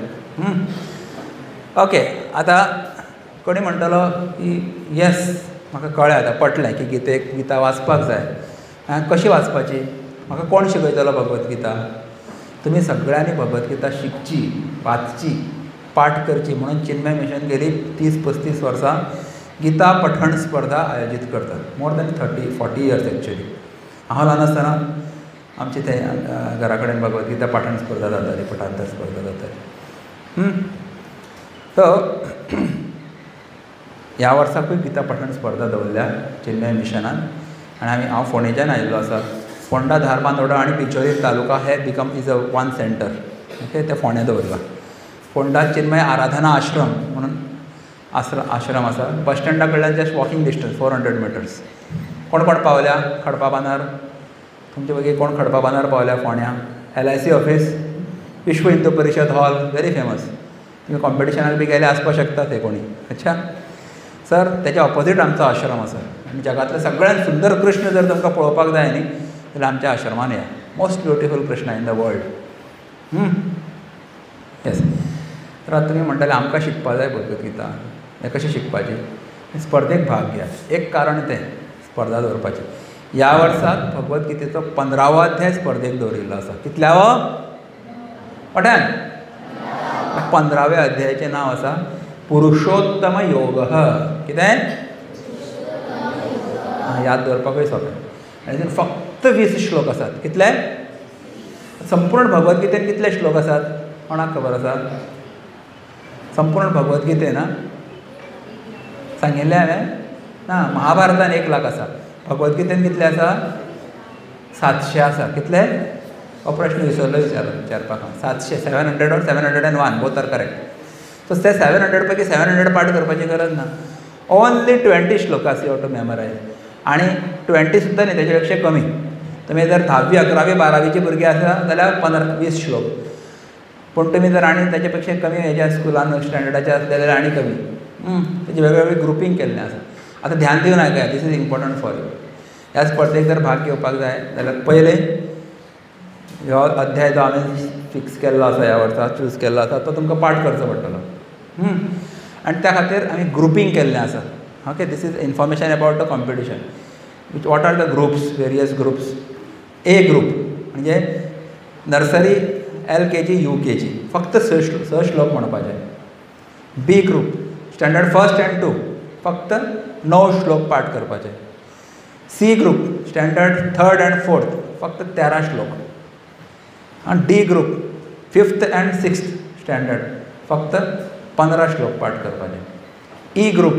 ओके आतां कोणी म्हणटलो की येस म्हाका कळ्ळें आतां पटलें की गिता वाचपाक जाय कशी वाचपाची म्हाका कोण शिकयतलो भगवद्गीता तुमी सगळ्यांनी भगवद्गीता शिकची वाचची पाठ करची म्हणून चिन्मय मिशन गेली 30-35 वर्सां गीता पठण स्पर्धा आयोजीत करतात मोर दॅन 30-40 इयर्स एक्चुअली हांव ल्हान आसतना आमचे ते घरा कडेन भगवद्गीता पाठण स्पर्धा जाताली पठांतर स्पर्धा जाताली सो ह्या वर्साकूय गीता पठण स्पर्धा दवरल्या चिन्मय मिशनान आनी हांव फोंडेच्यान आयिल्लो आसा फोंडा धारबांदोडा आनी बिचोली तालुका हे become is a one centre okay ते फोंड्या दवरला फोंडा चिन्मय आराधना आश्रम म्हणून आश्रम आसा बस स्टँडा कडल्यान जस्ट वॉकिंग डिस्टन्स 400 मिटर्स कोण कोण पावल्या खडपा बांदार तुमचे पैकी कोण खडपा बांदार पावल्या फोंड्या LIC ऑफिस विश्व हिंदू परिशद हॉल व्हेरी फेमस तुम्ही कॉम्पिटिशनाक बी गेले आसपाक शकता ते कोणी अच्छा सर त्याच्या ऑपोजीट आमचो आश्रम आसा आनी जगातले सगळ्यात सुंदर कृष्ण जर तुमकां पळोवपाक जाय न्ही जाल्यार आमच्या आश्रमान या most beautiful Krishna in the world yes तर आतां तुमी म्हणटाले आमकां शिकपा जाय भगवद्गीता हें कशें शिकपाची स्पर्धेक भाग घेया एक कारण तें स्पर्धा दवरपाची ह्या वर्साक भगवद्गीतेचो 15वो अध्याय स्पर्धेक दवरिल्लो आसा कितल्यावो पठाण 15व्या अध्यायाचें नांव आसा पुरुषोत्तम योग कितें याद दवरपाकूय सोंपें आनी तातूंत फक्त 20 श्लोक आसात कितले संपूर्ण भगवद्गीतेन कितले श्लोक आसात कोणाक खबर आसा संपूर्ण भगवद्गीतेन सांगिल्लें हांवें ना महाभारतान 1 लाख आसा भगवद्गीतेन कितले आसा 700 आसा कितले हो प्रश्न विसरलो विचारपाक 700 700 और 701 बोथ आर करेक्ट सो ते 700 पैकी 700 पाठ करपाची गरज ना ओन्ली 20 श्लोकास यू हॅव टू मेमोरायज आनी 20 सुद्दां न्ही तेच्या पेक्षा कमी तुमी जर 10वी 11वी 12वीचे भुरगे आसा जाल्यार 15-20 श्लोक पूण तुमी जर आनी तेच्या पेक्षा कमी हेज्या स्कुलान स्टँडर्डाचे आसले जाल्यार आनी कमी तेजे वेगवेगळे ग्रुपींग केल्लें आसा आतां ध्यान दिवन आयकाय this is important for you ह्या स्पर्धेक जर भाग घेवपाक जाय जाल्यार पयलें हो अध्याय जो हांवें फिक्स केल्लो आसा ह्या वर्सा चूज केल्लो आसा तो तुमकां पाठ करचो पडटलो आनी त्या खातीर आमी ग्रुपींग केल्लें आसा okay this is information about the competition which what are the groups various groups A group म्हणजे नर्सरी LKG UKG फक्त 6 श्लोक म्हणपाचे बी ग्रुप स्टँडर्ड 1st and 2 फक्त 9 श्लोक पाठ करपाचे C group standard 3rd and 4th फक्त 13 श्लोक आणि D group 5th and 6th standard फक्त 15 श्लोक पाठ करपाचे E group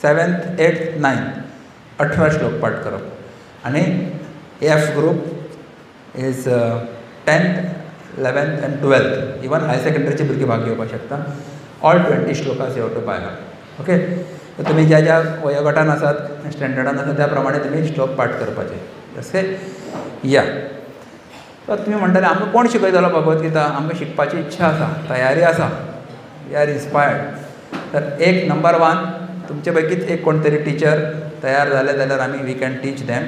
7th 8th 9th 18 श्लोक पाठ करप आणि F group is 10th 11th and 12th even higher सेकंडरीचे भुरगे भाग घेवपाक शकता ऑल 20 श्लोकास you have to by heart okay तर तुमी ज्या ज्या वयोगटान आसात स्टँडर्डान आसात त्या प्रमाणे तुमी श्लोक पाठ करपाचे ओके या तर तुमी म्हणटाले आमकां कोण शिकयतलो भगवद्गीता आमकां शिकपाची इच्छा आसा तयारी आसा वी आर इन्स्पायर्ड तर एक नंबर 1 तुमचे पैकीच एक कोण तरी टिचर तयार जाले जाल्यार आमी वी कॅन टीच दॅम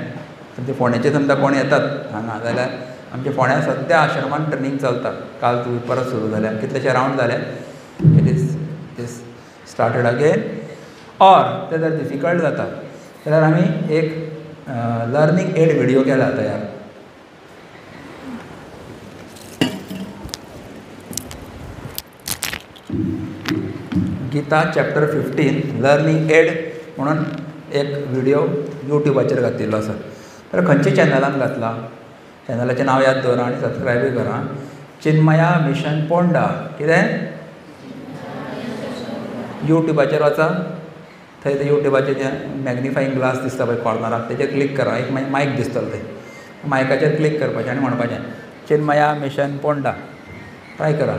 तुमचे फोंडेचे समजा कोण येतात हांगा जाल्यार आमच्या फोंड्या सद्या आश्रमान ट्रेनिंग चलता काल तुमी परत सुरू जाल्या कितलेशे रावंड जाले it is started again or ते जर डिफिकल्ट जाता जाल्यार आमी एक लर्निंग एड व्हिडिओ केला तयार गीता चॅप्टर 15 लर्निंग एड म्हणून एक व्हिडिओ यूट्यूबाचेर घातिल्लो आसा. तर खंयच्या चॅनलान घातला, चॅनलाचें नांव याद दवरा आनी सबस्क्रायबूय करा. चिन्मया मिशन पोंडा. कितें? यूट्यूबाचेर वचा, थंय ते यूट्यूबाचें जें मॅग्निफाईंग ग्लास दिसता पळय कॉर्नराक तेचेर क्लिक करा. एक मायक दिसतलो थंय, मायकाचेर क्लिक करपाचें आनी म्हणपाचें चिन्मया मिशन पोंडा. ट्राय करा,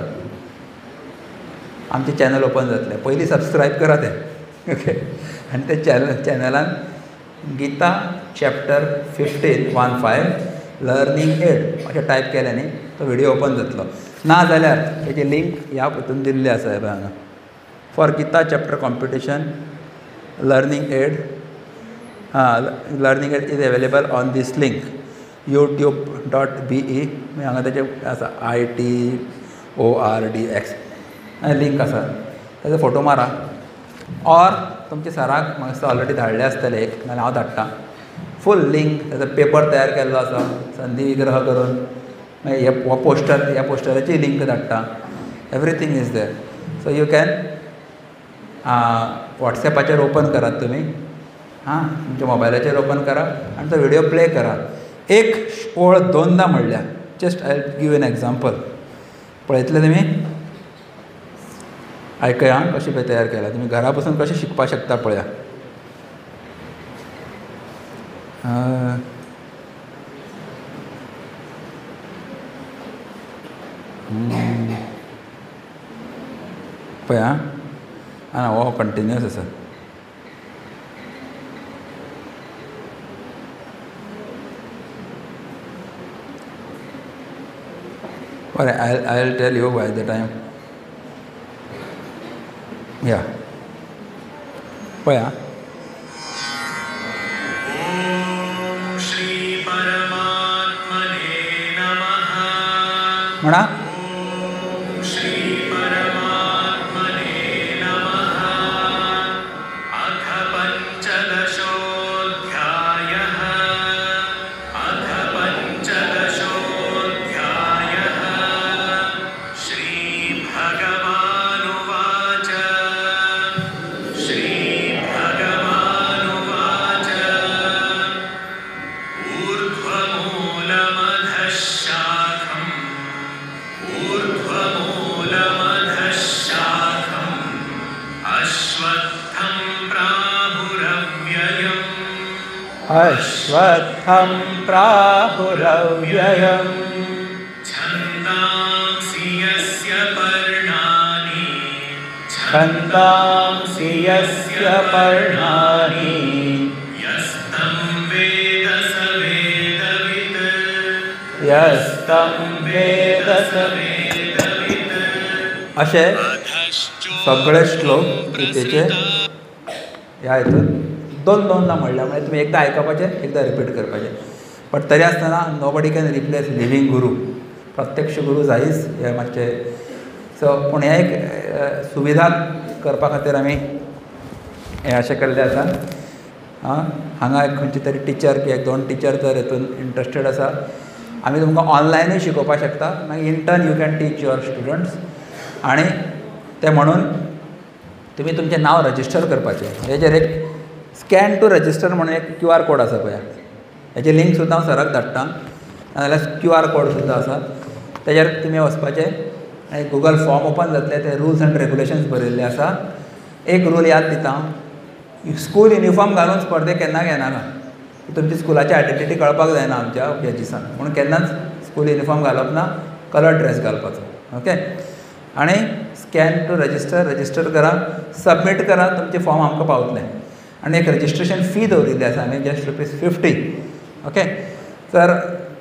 आमचें चॅनल ओपन जातलें. पयलीं सबस्क्रायब करा तें, ओके. आनी ते चॅनलान गीता चॅप्टर 15 लर्निंग एड अशें टायप केलें न्ही तो व्हिडिओ ओपन जातलो. ना जाल्यार तेजी लिंक ह्या हितून दिल्ली आसा हांगा. For Gita chapter competition learning aid learning aid is available on this link youtube.be. हांगा तेजें आसा ITORDX लिंक आसा, तेजो फोटो मारा. ऑर तुमच्या सराक म्हाका ऑलरेडी धाडले आसतले एक, नाल्यार हांव धाडटां. फूल लिंक तेजो पेपर तयार केल्लो आसा संधी विग्रह करून. मागीर हो पोस्टर, ह्या पोस्टराची लिंक धाडटा. Everything is there. So you can वॉट्सॅपाचेर ओपन करात तुमी, तुमच्या मोबायलाचेर ओपन करा आनी तो व्हिडिओ प्ले करा. एक ओळ 2दा म्हणल्या. Just I give an example. पळयतले तुमी, आयकया कशी पळय तयार केला. तुमी घरा बसून कशें शिकपाक शकता पळया. पळय हो कंटिन्युअस आसा. बरें, I will tell you by the time. या पळया. म्हणा अश्वत्थं प्राहुरव्ययम् छन्दांसि यस्य पर्णानि यस्तं वेद स वेदवित्. अशे सगळे श्लोक गीतेचे ह्या हितून 2-2दा म्हणल्या. म्हणजे तुमी एकदां आयकपाचें, एकदां रिपीट करपाचें. बट तरी आसतना नोबडी कॅन रिप्लेस लिवींग गुरू. प्रत्यक्ष गुरू जायच हें मातशें. सो पूण हें एक सुविधा करपा खातीर आमी हें अशें केल्लें आसा. हांगा एक खंयची तरी टिचर की 1-2 टिचर जर हितून इंट्रस्टेड आसा, आमी तुमकां ऑनलायनूय शिकोवपाक शकता. मागीर intern you can teach your students. आनी तें म्हणून तुमी तुमचें नांव रजिस्टर करपाचें. हेजेर एक स्कॅन टू रजिस्टर म्हणून एक QR कोड आसा पळया. हेची लिंक सुद्दां हांव सराक धाडटां. नाजाल्यार QR कोड सुद्दां आसा, तेजेर तुमी वचपाचें आनी गुगल फॉर्म ओपन जातले. ते रुल्स एंड रेगुलेशन्स बरयल्ले आसा. एक रूल याद दिता, स्कूल युनिफॉर्म घालून स्पर्धेक केन्ना घेनाका. तुमची स्कुलाची आयडेंटिटी कळपाक जायना आमच्या पेजीसान, म्हणून केन्नाच स्कूल युनिफॉर्म घालप ना, कलर ड्रेस घालपाचो. ओके. आनी स्कॅन टू रजिस्टर करा, सबमीट करा, तुमचे फॉर्म आमकां पावतले. आनी एक रजिस्ट्रेशन फी दवरिल्ली आसा आमी, जस्ट ₹50. ओके. तर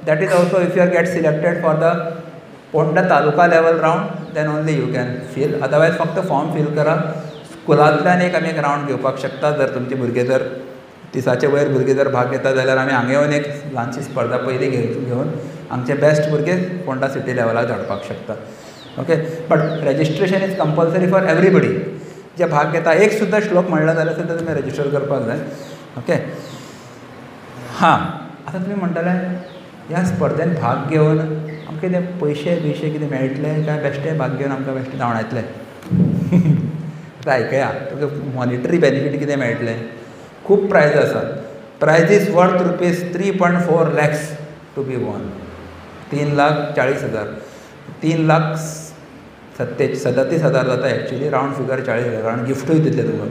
that is also if you are get selected for the Ponda taluka level round, then only you can fill. Otherwise फक्त फॉर्म फील करा. स्कुलांतल्यान एक आमी एक रावंड घेवपाक शकता. जर तुमचे भुरगे जर 30चे वयर भुरगे जर भाग घेता जाल्यार आमी हांगा येवन एक ल्हानशी स्पर्धा पयली घेवन आमचे बेस्ट भुरगे पोंडा सिटी लेवलार धाडपाक शकता. Okay. But registration is compulsory for everybody. जे भाग घेता, एक सुद्दां श्लोक म्हणला जाल्यार सुद्दां तुमी रजिस्टर करपाक जाय. ओके. आतां तुमी म्हणटले ह्या स्पर्धेन भाग घेवन आमकां कितें पयशे कितें मेळटले काय बेश्टे भाग घेवन आमकां बेश्टे धांवडायतले. आतां आयकया तुका मॉनिटरी बेनिफीट कितें मेळटलें. खूब प्रायज आसात. Prizes worth ₹3.4 lakhs to be won. 3,40,000. 3,37,000 जाता एक्चुली, रावंड फिगर 40,000, कारण गिफ्टूय दितले तुमकां.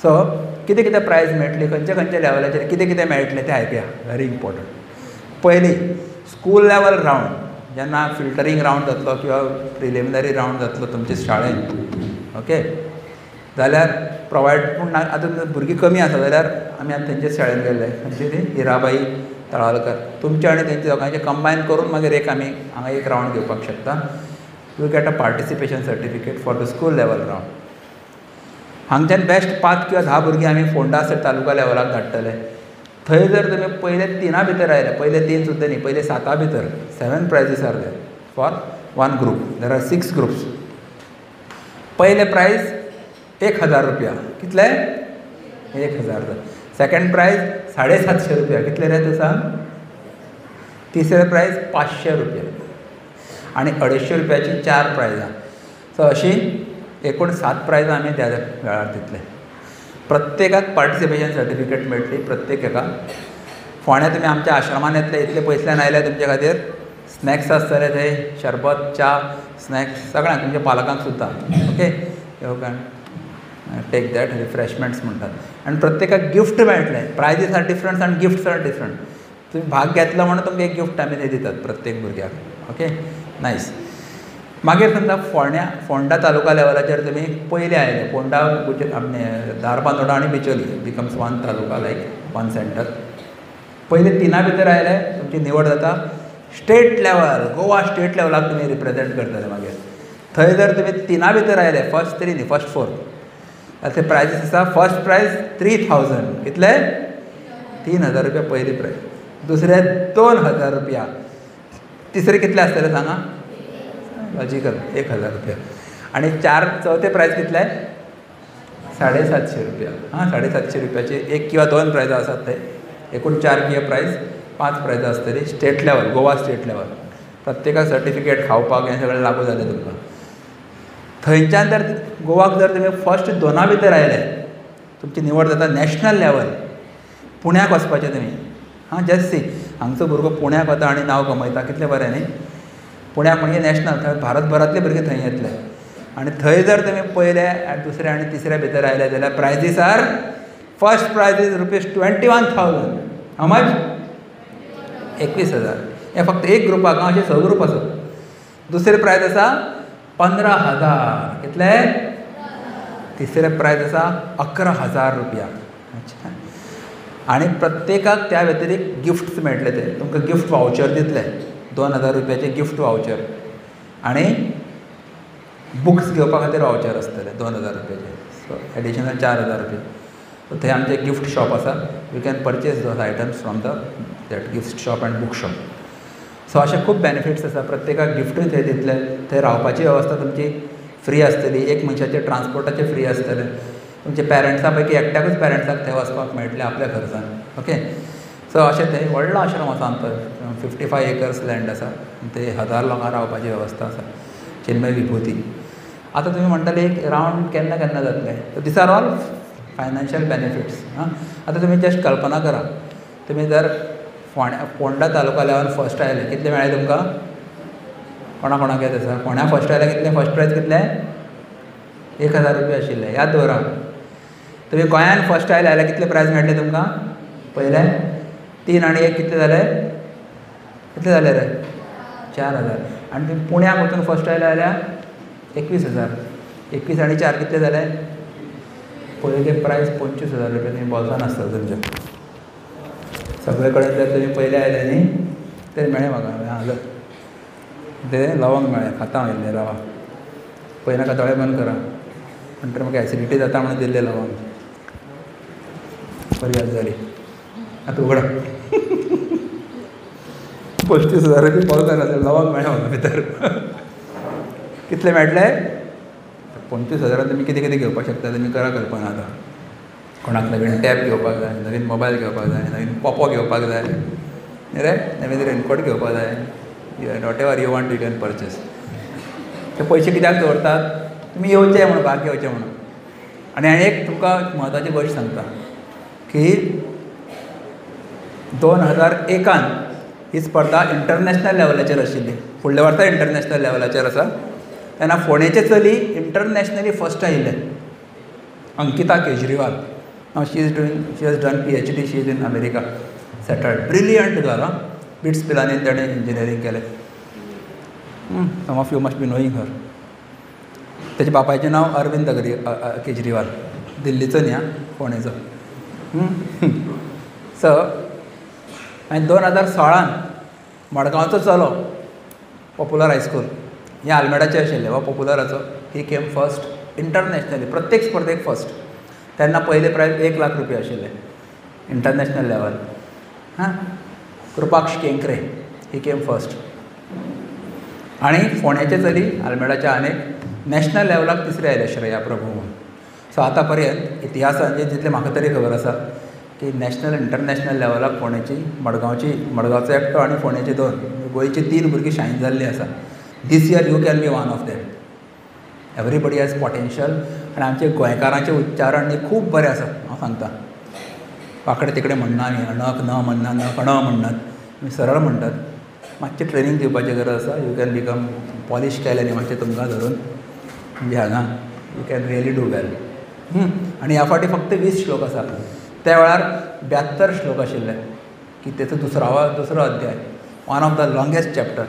सो कितें कितें प्रायज मेळटली, खंयच्या खंयच्या लेवलाचेर कितें कितें मेळटलें तें आयकया. Very important. पयलीं स्कूल लेवल रावंड, जेन्ना फिल्टरींग रावंड जातलो किंवा प्रिलिमिनरी रावंड जातलो तुमचे शाळेंत, ओके, जाल्यार प्रोवायड. पूण आतां भुरगीं कमी आसा जाल्यार आमी आतां तेंचेच शाळेंत गेल्ले. खंयची ती हिराबाई तळावळकर. तुमचे आनी तेंचे दोगांयचे कंबायन करून मागीर एक आमी हांगा एक रावंड घेवपाक शकता. You get a participation certificate for the school level round. हांगच्यान बेस्ट 5 किंवा 10 भुरगीं आमी फोंडा तालुका लेवलाक धाडटले. थंय जर तुमी पयले 3 भितर आयले, पयले 3 सुद्दां न्ही, पयले 7 भितर 7 prizes are there for 1 group. There are 6 groups. पयले प्रायज ₹1,000. कितले? 1,000. Second prize ₹750. कितले रे तूं सांग? तिसरे प्रायज ₹500 आनी ₹250ची 4 प्रायजां. सो अशी एकूण 7 प्रायजां आमी त्या वेळार दितले. प्रत्येकाक पार्टिसिपेशन सर्टिफिकेट मेळटली. प्रत्येक एका फोंड्या तुमी आमच्या आश्रमान येतले, इतले पयसल्यान आयले तुमच्या खातीर स्नॅक्स आसतले थंय, शरबत, च्या, स्नॅक्स सगळ्यांक, तुमच्या पालकांक सुद्दां. ओके, येवकान टेक दॅट रिफ्रेशमेंट्स म्हणटात. आनी प्रत्येकाक गिफ्ट मेळटलें. प्रायजीस आर डिफरंट आनी गिफ्ट्स आर डिफरंट. तुमी भाग घेतलो म्हणून तुमकां एक गिफ्ट आमी थंय दितात प्रत्येक भुरग्याक. Okay, nice. मागीर समजा फोंडा तालुका लेवलाचेर तुमी पयले आयले. फोंडा धारबांदोडा आनी बिचोली बिकम्स 1 तालुका, लायक 1 सेंटर. पयले 3 भितर आयले, तुमची निवड जाता स्टेट लेवल. गोवा स्टेट लेवलाक तुमी रिप्रेझेंट करतले. मागीर थंय जर तुमी 3 भितर आयले, फर्स्ट 3 न्ही, फर्स्ट 4, जाल्यार ते प्रायजीस आसा. First prize 3,000. कितले? ₹3,000 पयली प्रायज. दुसरे ₹2,000. तिसरे कितले आसतले सांगा? लॉजिकल, ₹1,000. आनी चौथे प्रायज कितले? ₹750. हां, ₹750चे 1 किंवा 2 प्रायजां आसात थंय. एकूण 4 किंवा प्रायज 5 प्रायजां आसतली. State level, Goa state level. प्रत्येकाक सर्टिफिकेट, खावपाक हें सगळें लागू जालें तुमकां. थंयच्यान जर गोवाक जर तुमी फर्स्ट 2 भितर आयले, तुमची निवड जाता नॅशनल लेवल. पुण्याक वचपाचें तुमी. हां, जस्ट सी, हांगचो भुरगो पुण्याक वता आनी नांव कमयता. कितलें बरें न्ही. पुण्याक म्हणजे नॅशनल, थंय भारतभरांतले भुरगे थंय येतले. आनी थंय जर तुमी पयले, दुसरे आनी तिसऱ्या भितर आयले जाल्यार prizes are, first prize is ₹21,000. How much? 21,000. हें फक्त एक ग्रुपाक. अशे 6 ग्रूप आसात. दुसरे प्रायज आसा ₹15,000. कितले? तिसरे प्रायज आसा ₹11,000. अच्छा. आनी प्रत्येकाक त्या व्यतिरिक्त गिफ्ट्स मेळटले. ते तुमकां गिफ्ट वावचर दितले. ₹2,000चे गिफ्ट वावचर. आनी बुक्स घेवपा खातीर वावचर आसतले ₹2,000चे. So additional ₹4,000. सो थंय आमचें गिफ्ट शॉप आसा. You can purchase those items from that gift shop end book shop. So अशे खूब बेनिफिट्स आसा. प्रत्येकाक गिफ्टूय थंय दितले. थंय रावपाची वेवस्था तुमची फ्री आसतली. एक मनशाचे ट्रान्सपोर्टाचे फ्री आसतले. तुमचे पेरंट्सां पैकी एकट्याकूच पेरंट्साक थंय वचपाक मेळटलें आपल्या खर्चान. ओके, सो अशें थंय व्हडलो आश्रम आसा आमचो. 55 एकर्स लँड आसा. ते 1000 लोकांक रावपाची वेवस्था आसा. चिन्मय विभूती. आतां तुमी म्हणटाले एक रावंड केन्ना केन्ना जातले. So these are all financial benefits. आतां तुमी जस्ट कल्पना करा, तुमी जर फोंडा तालुका लेवल फर्स्ट आयले, कितले मेळ्ळे तुमकां? कोणाक येत आसा? फोंड्या फर्स्ट आयले कितले? फर्स्ट प्रायज कितले? ₹1,000 आशिल्ले. याद दवरा. तुमी गोंयान फर्स्ट आयले जाल्यार कितले प्रायज मेळटले तुमकां? पयले 3 आनी 1 कितले जाले? कितले जाले रे? 4,000. आनी तुमी पुण्याक वचून फर्स्ट आयले जाल्यार 21,000. 21 आनी 4 कितले जाले? पयले प्रायज ₹25,000 तुमी बोल्सान आसतले तुमच्या. सगळे कडेन जर तुमी पयले आयले न्ही, ते मेळ्ळे म्हाका. हांगा ते लवंग मेळ्ळे. खाता हांव इल्ले रवा. पळय नाका, दोळे बंद करा. नंतर म्हाका एसिडिटी जाता म्हणून दिल्ले लवंग. बरी गजाल जाली. आतां उगडा. ₹35,000 बोल्सान आसले. लवंग मेळ्ळे म्हाका भितर. कितले मेळटले? 25,000 तुमी कितें कितें घेवपाक शकता तुमी करा कल्पना. आतां कोणाक नवीन टॅब घेवपाक जाय, नवीन मोबायल घेवपाक जाय, नवीन पोपो घेवपाक जाय रे, नवीन रेनकोट घेवपाक जाय. What ever you want, you can purchase. ते पयशे कित्याक दवरतात? तुमी येवचे म्हणून, भाग घेवचे म्हणून. सो अशें थंय व्हडलो आश्रम आसा आमचो. आनी एक तुमकां म्हत्वाची गोश्ट सांगता की 2001 ही स्पर्धा इंटरनॅशनल लेवलाचेर आशिल्ली. फुडल्या वर्सा इंटरनॅशनल लेवलाचेर आसा. तेन्ना फोंडेचे चली इंटरनॅशनली फर्स्ट आयिल्ले, Ankita Kejriwal. She has done PhD, she is in America settled. Brilliant girl. BITS पिलानीन ताणें इंजिनियरींग केलें. Some of you must be knowing her. तेच्या बापायचें नांव अरविंद केजरीवाल, दिल्लीचो न्ही, फोंडेचो. सो आनी 2016 मडगांवचो चलो पॉप्युलर हायस्कूल हें आल्मेडाचें आशिल्लें वा पॉप्युलराचो. ही केम फर्स्ट इंटरनॅशनली, प्रत्येक स्पर्धेक फर्स्ट. तेन्ना पयलें प्रायज 1 लाख रुपया आशिल्लें इंटरनॅशनल लेवल. कृपाक्ष केंकरे ही केम फर्स्ट. आनी फोंडेचे चली आल्मेडाच्या आनीक नॅशनल लेवलाक तिसरी आयले, श्रेया प्रभू म्हणून. सो आतां पर्यंत इतिहासान जितलें म्हाका तरी खबर आसा की नॅशनल इंटरनॅशनल लेवलाक फोंडेची, मडगांवचो एकटो आनी फोंडेची 2, गोंयची 3 भुरगीं शायन जाल्लीं आसा. This year you can be one of them. Everybody has potential. आनी आमचे गोंयकारांचें उच्चारण न्ही खूब बरें आसा. हांव सांगता, वांकडे तिकडे म्हणना न्ही, अणक न म्हणना, न कण म्हणनात, सरळ म्हणटात. मातशें ट्रेनींग दिवपाची गरज आसा. यू कॅन बिकम पॉलिश केलें न्ही मातशें तुमकां धरून, म्हणजे हांगा यू कॅन रियली डू वेल. आनी ह्या फावटी फक्त 20 श्लोक आसा. त्या वेळार 72 श्लोक आशिल्ले, की तेचो दुसरो अध्याय, one of the longest chapter.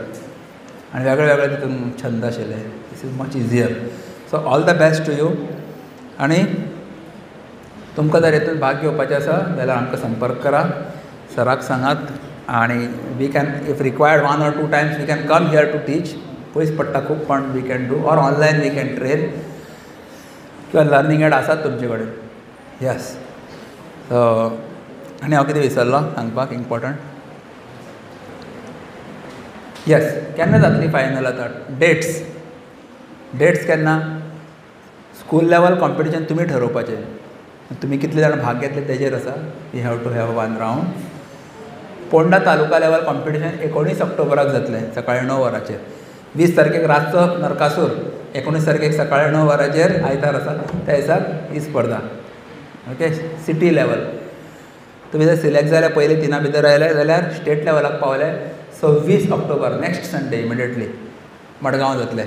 आनी वेगळे वेगळे तितून छंद आशिल्ले. This is much easier. So all the best to you. आनी तुमकां जर हेतून भाग घेवपाचें आसा जाल्यार आमकां संपर्क करा, सराक सांगात. आनी we can, if required 1 or 2 times we can come here to teach. पयस पडटा खूब, पण we can do. Or online we can train, किंवा लर्निंग एड आसात तुमचे कडेन. यस. सो आनी हांव कितें विसरलो सांगपाक इम्पॉर्टंट. यस, केन्ना जातली फायनल आतां? डेट्स केन्ना? स्कूल लेवल कॉम्पिटिशन तुमी ठरोवपाचें. तुमी कितले जाण भाग घेतले तेजेर आसा. You have to have 1 round. Ponda taluka level competition 19 ऑक्टोबराक जातलें, सकाळीं 9 वरांचेर. 20 तारखेक रातचो नरकासूर, 19 तारखेक सकाळीं 9 वरांचेर आयतार आसा. त्या दिसाक ही स्पर्धा. Okay, city level. तुमी जर सिलेक्ट जाले, पयले 3 भितर आयले जाल्यार स्टेट लेवलाक पावले. 26 October next Sunday immediately Madgaon जातले.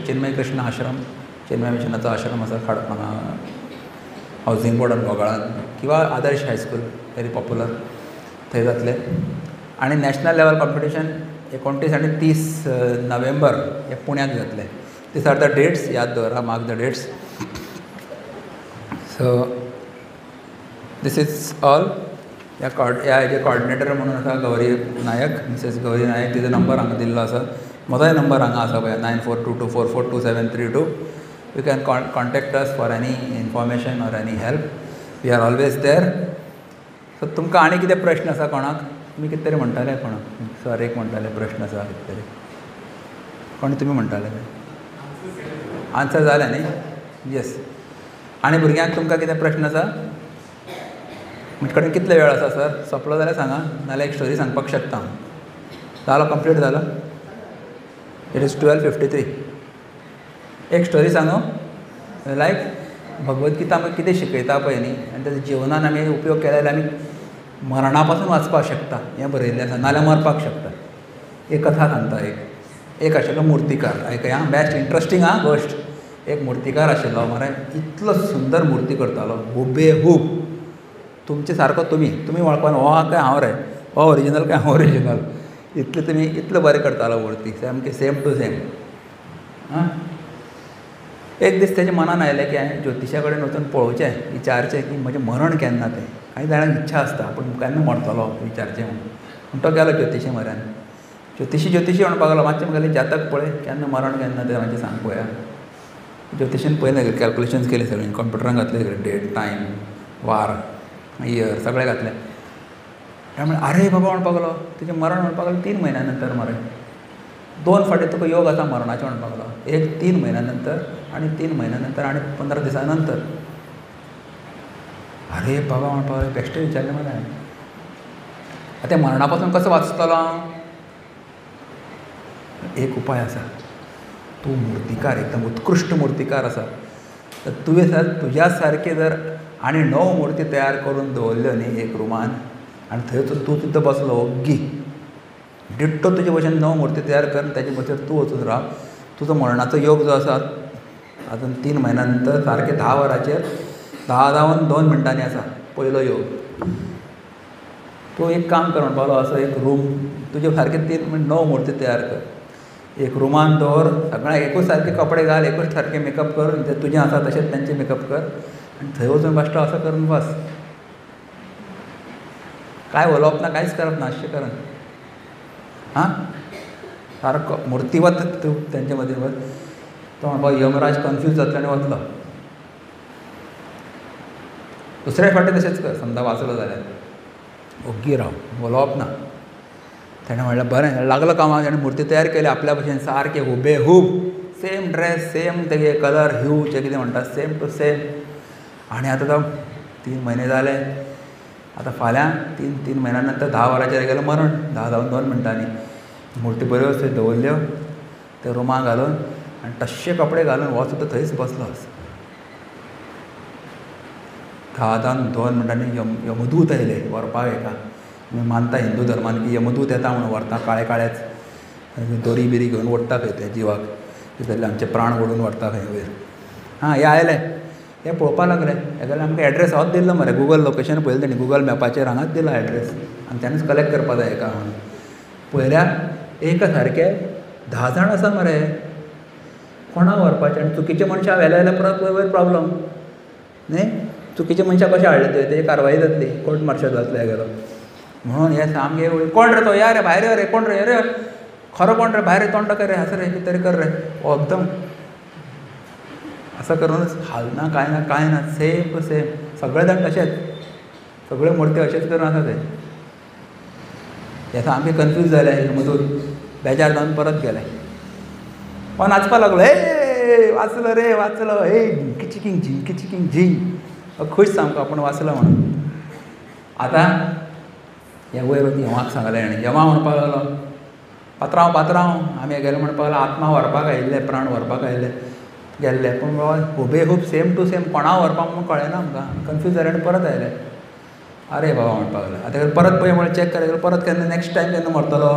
चिन्मय कृष्ण आश्रम, चिन्मय मिशनाचो आश्रम आसा हांगा हावजींग बोर्डान गोगाळान, किंवा आदर्श हायस्कूल व्हेरी पॉप्युलर, थंय जातले. आनी नॅशनल लेवल कॉम्पिटिशन 29 आनी 30 नोव्हेंबर हे पुण्याक जातले. These are the dates. याद दवरा, mark the dates. So this is all. ह्या हेजे कॉर्डिनेटर म्हणून आसा गौरी नायक, मिसेस गौरी नायक. तिजो नंबर हांगा दिल्लो आसा. म्हजोय नंबर हांगा आसा पळय, 9422244272. You can contact us for any information or any help. We are always there. सो तुमकां आनी कितें प्रश्न आसा कोणाक? तुमी कितें तरी म्हणटाले कोणाक? सर एक म्हणटाले प्रश्न आसा कितें तरी. कोण तुमी म्हणटाले? आन्सर जालें न्ही? येस. आनी भुरग्यांक तुमकां कितें प्रश्न आसा? म्हजे कडेन कितलो वेळ आसा सर? सोंपलो जाल्यार सांगा, नाल्यार एक स्टोरी सांगपाक शकता हांव. जालो, कंप्लीट जालो? It is 12:53. एक स्टोरी सांगू? लायक भगवद्गीता आमकां कितें शिकयता पळय न्ही, आनी तेजो जिवनान आमी उपयोग केलो जाल्यार आमी मरणा पासून वाचपाक शकता, हें बरयल्लें आसा. नाल्यार मरपाक शकता. एक कथा सांगता. एक आशिल्लो मुर्तीकार. आयकया, बेस्ट इंट्रस्टींग गोश्ट. एक मुर्तीकार आशिल्लो मरे, इतलो सुंदर मुर्ती करतालो, हुबेहूब तुमचे सारको. तुमी वळखून हो काय हांव रे, हो ओरिजिनल काय हांव ओरिजिनल. इतलो बरें करतालो मुर्ती, सामकें सेम टू सेम. एक दीस तेच्या मनान आयलें की हांवें ज्योतिशा कडेन वचून पळोवचें, विचारचें की म्हजें मरण केन्ना तें. कांय जाणांक इच्छा आसता पूण केन्ना मरतलो विचारचें म्हणून. तो गेलो ज्योतिशी म्हऱ्यान. ज्योतिशी म्हणपाक लागलो, मातशें म्हगेलें जातक पळय, केन्ना मरण केन्ना तें मातशें सांग पळोवया. ज्योतिशीन पळयलें, कॅल्कुलेशन्स केली सगळीं, कंप्युटरान घातलें, डेट, टायम, वार, इयर सगळें घातलें. म्हण आरे बाबा म्हणपाक लागलो, तुजें मरण म्हणपाक लागलो 3 म्हयन्या नंतर मरे. 2 फावटी तुका योग आसा मरणाचें म्हणपाक लागलो. एक 3 म्हयन्या नंतर आनी 3 म्हयन्या नंतर आनी 15 दिसां नंतर. आरे बाबा म्हणपाक लागलो, बेश्टें विचारलें मरे हांवें. आतां मरणा पासून कसो वाचतलो हांव? एक उपाय आसा. तूं मुर्तीकार, एकदम उत्कृश्ट मुर्तीकार आसा, तर तुवें सर तुज्या सारके जर आनी 9 मुर्ती तयार करून दवरल्यो न्ही एक रुमान, आनी थंयच तूं सुद्दां बसलो ओग्गी डिट्टो तुजे भशेन 9 मुर्ती तयार कर, ताचे भितर तूं वचून राव. तुजो मरणाचो योग जो आसा अजून 3 म्हयन्या नंतर सारके 10 वरांचेर 10 जावन 2 मिनटांनी आसा पयलो योग. तूं एक काम कर म्हणपालो, असो एक रूम तुजे सारके 9 मुर्ती तयार कर. एक रुमान दवर, सगळ्यांक एकूच सारके कपडे घाल, एकूच सारके मेकअप कर, जे तुजें आसा तशेंच तांचे मेकअप कर आनी थंय वचून बाश्टो असो करून बस. काय उलोवप ना, कांयच करप ना, अशें करून हां सारको मुर्तीवत तूं तेंचे मदीं वच. तो म्हणपा यमराज कन्फ्यूज जातलो आनी वतलो. दुसरे फावटी तशेंच कर, समजा वाचलो जाल्यार ओग्गी राव, उलोवप ना. ताणें म्हणलें बरें, लागलो कामाक. ताणें मुर्ती तयार केली आपल्या भशेन सारके हुबेहूब, सेम ड्रेस, सेम तेगे कलर, ह्यू जे कितें म्हणटा सेम टू सेम. आनी आतां तो 3 म्हयने जाले. आतां फाल्यां 3 म्हयन्या नंतर 10 वरांचेर गेलो मरण, 10 जावन 2 मिनटांनी. मुर्ती बऱ्यो अश्यो दवरल्यो ते रुमाक घालून आनी तश्शे कपडे घालून हो सुद्दां थंयच बसलो. 10 जावन 2 मिनटांनी यमदूत आयले व्हरपाक हेका. आमी मानता हिंदू धर्मान की यमदूत येता म्हणून व्हरता, काळे काळेच दोरी बिरी घेवन ओडटा खंय ते जिवाक, कितें आमचे प्राण ओडून व्हरता खंय वयर. हां हे आयले, हे पळोवपा लागले. हेगेले आमकां एड्रेस होच दिल्लो मरे, गुगल लोकेशन पळयलें तेणी, गुगल मॅपाचेर हांगाच दिला एड्रेस, आनी तेणेच कलेक्ट करपा जाय हेका म्हणून. पळयल्यार एक सारके 10 जाण आसा मरे. कोणाक व्हरपाचें? आनी चुकीचे मनशां व्हेले जाल्यार परत वयर प्रॉब्लम न्ही. चुकीचे मनशां कशें हाडले थंय, तेजी कारवाई जातली, कोर्ट मार्शल जातलो हेगेलो. म्हणून हे सामके कोण रे तो, या रे भायर यो रे, कोण रे, अरे खरो कोण रे, भायर तोंड कर रे, हास रे, कितें तरी कर रे. एकदम असं करूनच हालना, कांय ना, सेम टू सेम सगळे जाण तशेंच, सगळे मुर्ती अशेंच करून आसा ते. हे सामके कन्फ्यूज जाले, मदून बेजार जावन परत गेले. हो नाचपा लागलो, हे वाचलो रे, वाचलो, हे झिंकी चिकींग झिंग, खूश सामको आपूण वाचलो म्हणून. आतां हे वयर वती यमाक सांगलें आनी यमा म्हणपाक लागलो, पात्रांव आमी गेले म्हणपाक लागलो, आत्मा व्हरपाक आयिल्ले, प्राण व्हरपाक आयिल्ले. गेल्ले पूण बाबा हुबेहूब सेम टू सेम कोणा व्हरपाक म्हणून कळ्ळें ना आमकां. कन्फ्यूज जाले आनी परत आयले. आरे बाबा म्हणपाक लागलो. आतां परत पळय म्हणून चॅक केलें, परत केन्ना नॅक्स्ट टायम केन्ना मरतलो,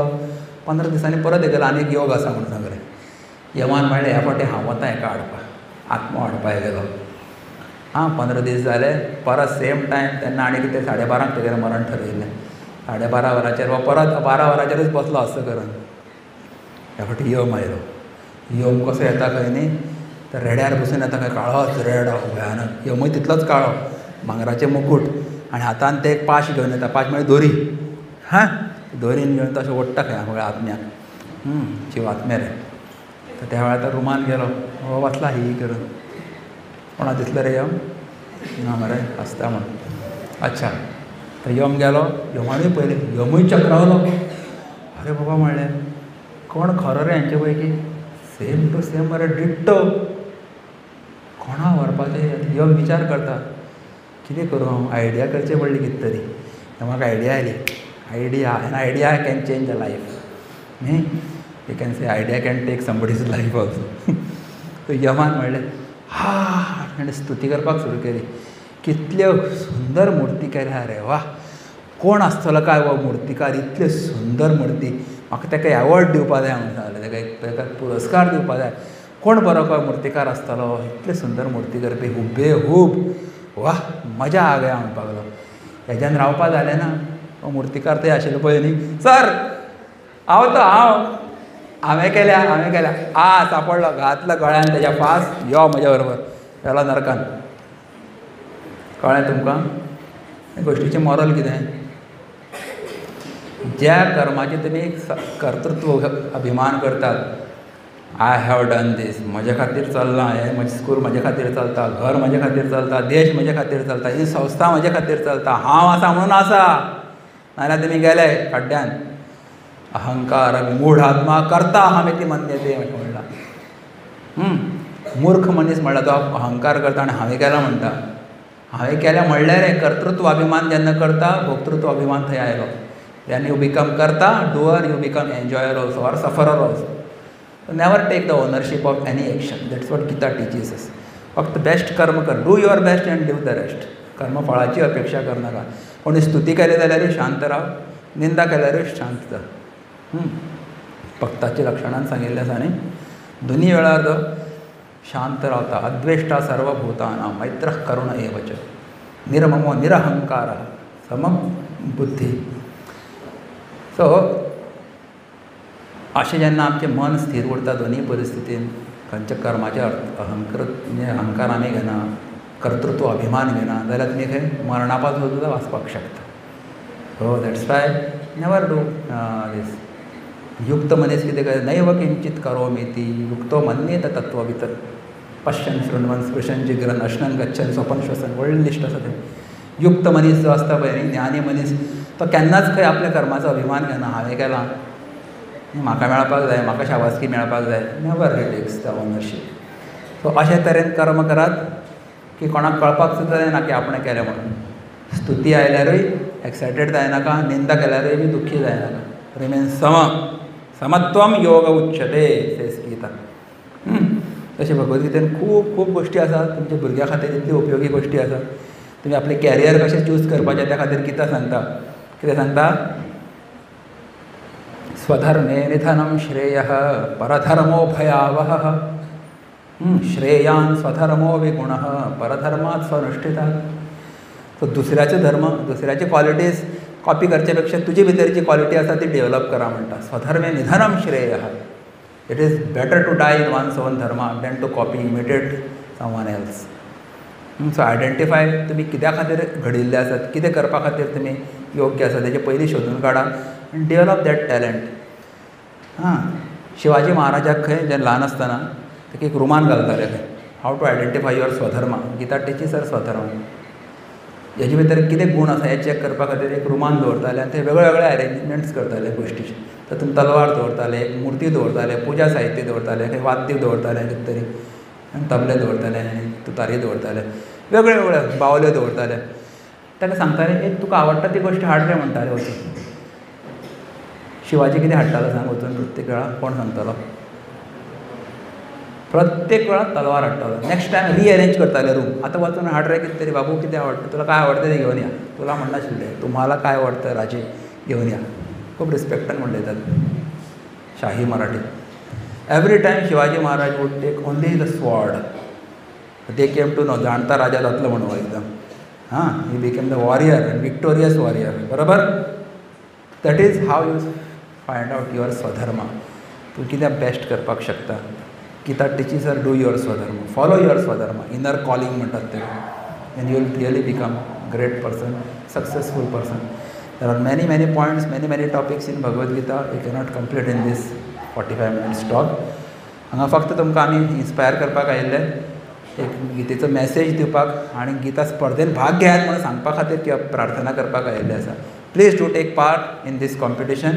15 दिसांनी परत येयलो, आनी एक योग आसा म्हणून सांगलें. यमान म्हणलें ह्या फावटी हांव वता हेका हाडपाक, आत्मा हाडपाक गेलो. हां 15 दीस जाले, परत सेम टायम. तेन्ना आनी कितें 12:30 तेगेलें मरण ठरयिल्लें. 12:30 वरांचेर हो परत 12 वरांचेरूच बसलो असो करून. ह्या फावटी यम आयलो. यम कसो येता खंय न्ही, तर रेड्यार बसून येता खंय, काळोच रेड भयानक. यमूय तितलोच काळो, भांगराचें मुकूट, आनी हातान ते एक पाश घेवन येता. पाश म्हणजे दोरी. हां दोरीन घेवन तशें ओडटा खंय आपल्या आत्म्याक. जीव आत्मे रे. तर त्या वेळार तो रुमान गेलो, हो वचला ही करून. कोणा दिसलें रे यम? ना मरे आसता म्हणून. अच्छा, तर यम गेलो, यमानूय पयलें, यमूय चक्रावलो. अरे बाबा म्हणलें, कोण खरो रे हांचे पैकी? सेम टू सेम मरे, डिट्टो. कोणा व्हरपाचें? यम विचार करता, कितें करूं हांव? आयडिया करचें पडली कितें तरी. म्हाका आयडिया आयली. Idea can change the life न्ही. You can say idea can take somebody's life also. तो यमान म्हणलें आनी स्तुती करपाक सुरू केली. कितल्यो सुंदर मुर्ती केल्या रे, वा. कोण आसतलो काय हो मुर्तीकार, इतल्यो सुंदर मुर्ती. म्हाका ताका एवॉर्ड दिवपा जाय म्हणून सांगलें, ताका पुरस्कार दिवपा जाय. कोण बरो काय मुर्तीकार आसतलो, इतले सुंदर मुर्ती करपी, हुबेहूब, वा मजा आ गया म्हणपाक लागलो. हेज्यान रावपा जालें ना. हो मुर्तीकार थंय आशिल्लो पळय न्ही, सर हांवें केल्या सापडलो, घातलो गळ्यान तेज्या पास, यो म्हज्या बरोबर, गेलो नरकान. कळ्ळें तुमकां? हे गोश्टीचें मॉरल कितें? ज्या कर्माचे तुमी कर्तृत्व अभिमान करतात, आय हॅव डन दीस, म्हजे खातीर चल्लां हें, म्हजें स्कूल म्हजे खातीर चलता, घर म्हजे खातीर चलता, देश म्हजे खातीर चलता, ही संस्था म्हजे खातीर चलता, हांव आसा म्हणून आसा. नाजाल्यार तुमी गेले खड्ड्यान. अहंकार मूढ आत्मा करता अहमिती मन्यते अशें म्हणलां. मूर्ख मनीस म्हणला तो अहंकार करता आनी हांवें केला म्हणटा. हांवें केलें म्हणल्यार कर्तृत्व अभिमान जेन्ना करता, भोक्तृत्व अभिमान थंय आयलो. देन यू बिकम करता, doer, you become enjoyer also or sufferer also. Never take the ownership of any action. That's what Gita teaches us. फक्त बेस्ट कर्म कर, do your best and leave the rest. कर्मफळाची अपेक्षा कर नाका. कोणी स्तुती केली जाल्यारूय शांत राव, निंदा केल्यारूय शांत जा. भक्ताची लक्षणां सांगिल्लें आसा न्ही. दोनी वेळार जो शांत रावता, अद्वेष्टा सर्वभूतानां, मैत्रः करुण एव च, निर्ममो निरहंकारः, समम बुद्धी. सो अशें जेन्ना आमचें मन स्थिर उरता दोनी परिस्थितीन, खंयच्या कर्माचे अहंकार आमी घेना, कर्तृत्व अभिमान घेना, जाल्यार तुमी खंय मरणा पासून सुद्दां वाचपाक शकता. So that's why never do these. युक्त मनीस कितें करता, नैव किंचित करोमि ती युक्तो मन्येत तत्ववित् पश्यन् शृण्वन् स्पृशन् जिघ्रन् अश्नन् गच्छन् स्वपन श्वसन. व्हडलें लिस्ट आसा तें. युक्त मनीस जो आसता पळय न्ही, ज्ञानी मनीस, तो केन्नाच खंय आपल्या कर्माचो अभिमान घेना. हांवें केलां, म्हाका मेळपाक जाय, म्हाका शाबासकी मेळपाक जाय. Never he takes the ownership. So अशे तरेन कर्म करात की कोणाक कळपाक सुद्दां जायना की आपणें केलें म्हणून. स्तुती आयल्यारूय एक्सायटेड जायनाका, निंदा केल्यारूय बी दुख्खी जायनाका. रिमेन समत्वम योग उच्यते सेस गीता. तशें भगवद्गीतेन खूब खूब गोश्टी आसात तुमच्या भुरग्यां खातीर. इतली उपयोगी गोश्टी आसात. तुमी आपलें कॅरियर कशें चूज करपाचें त्या खातीर गीता सांगता. कितें सांगता? स्वधर्मे निधनं श्रेयः परधर्मो भयावहः. श्रेयान स्वधर्मो विगुणः परधर्मात् स्वनुष्ठितात्. सो दुसऱ्याचो धर्म, दुसऱ्याची क्वॉलिटीज कॉपी करचे पेक्षा तुजी भितर जी क्वॉलिटी आसा ती डेवलप करा म्हणटा. स्वधर्मे निधनं श्रेयः. It is better to die in one's own dharma than to copy imitate someone else. So identify तुमी कित्या खातीर घडिल्ले आसात, कितें करपा खातीर तुमी योग्य आसा तेजे पयलीं सोदून काडा आनी डेवलप दॅट टॅलंट. शिवाजी महाराजाक खंय जेन्ना ल्हान आसतना ताका एक रुमान घालताले खंय. हाव to identify your swadharma. Gita टिचीस अर स्वधर्मा. हेजे भितर कितें गूण आसा हें चॅक करपा खातीर एक रुमान दवरताले आनी ते वेगळे वेगळे अरेंजमेंट्स करताले गोश्टीचे. तातूंत तलवार दवरताले, एक मुर्ती दवरताले, पुजा साहित्य दवरताले, खंय वाद्य दवरताले कितें तरी, आनी तबले दवरताले आनी तुतारी दवरताले, वेगळे वेगळे बावल्यो दवरताले. ताका सांगताले एक तुका आवडटा ती गोश्ट हाड रे म्हणटाले वचून. शिवाजी कितें हाडटालो सांग वचून प्रत्येक वेळा? कोण सांगतालो? प्रत्येक वेळा तलवार हाडटालो. नेक्स्ट टायम रिअरेंज करताले रूम. आतां वचून हाड रे कितें तरी, बाबू कितें आवडटा तुला, काय आवडतं ते घेवन या. तुला म्हणनाशिल्ले, तुम्हाला काय आवडतं राजे घेवन या. खूब रिस्पेक्टान म्हणटात शाही Marathi. Every time Shivaji Maharaj would take only the sword. They came to know जाणता राजा जातलो म्हणून एकदम. He became the warrior and victorious warrior. बरोबर. That is how you find out your swadharma. तूं कितें बेस्ट करपाक शकता. Gita teaches are do your swadharma, follow your swadharma. Inner calling म्हणटात ते. And you will really become great person, successful person. There are many points, many topics in Bhagavad Gita. You cannot complete in this 45 minutes talk. हांगा फक्त तुमकां आमी inspire करपाक आयिल्ले, एक गीतेचो message दिवपाक आनी गीता स्पर्धेन भाग घेयात म्हणून सांगपा खातीर किंवा प्रार्थना करपाक आयिल्ले आसा. Please do take part in this competition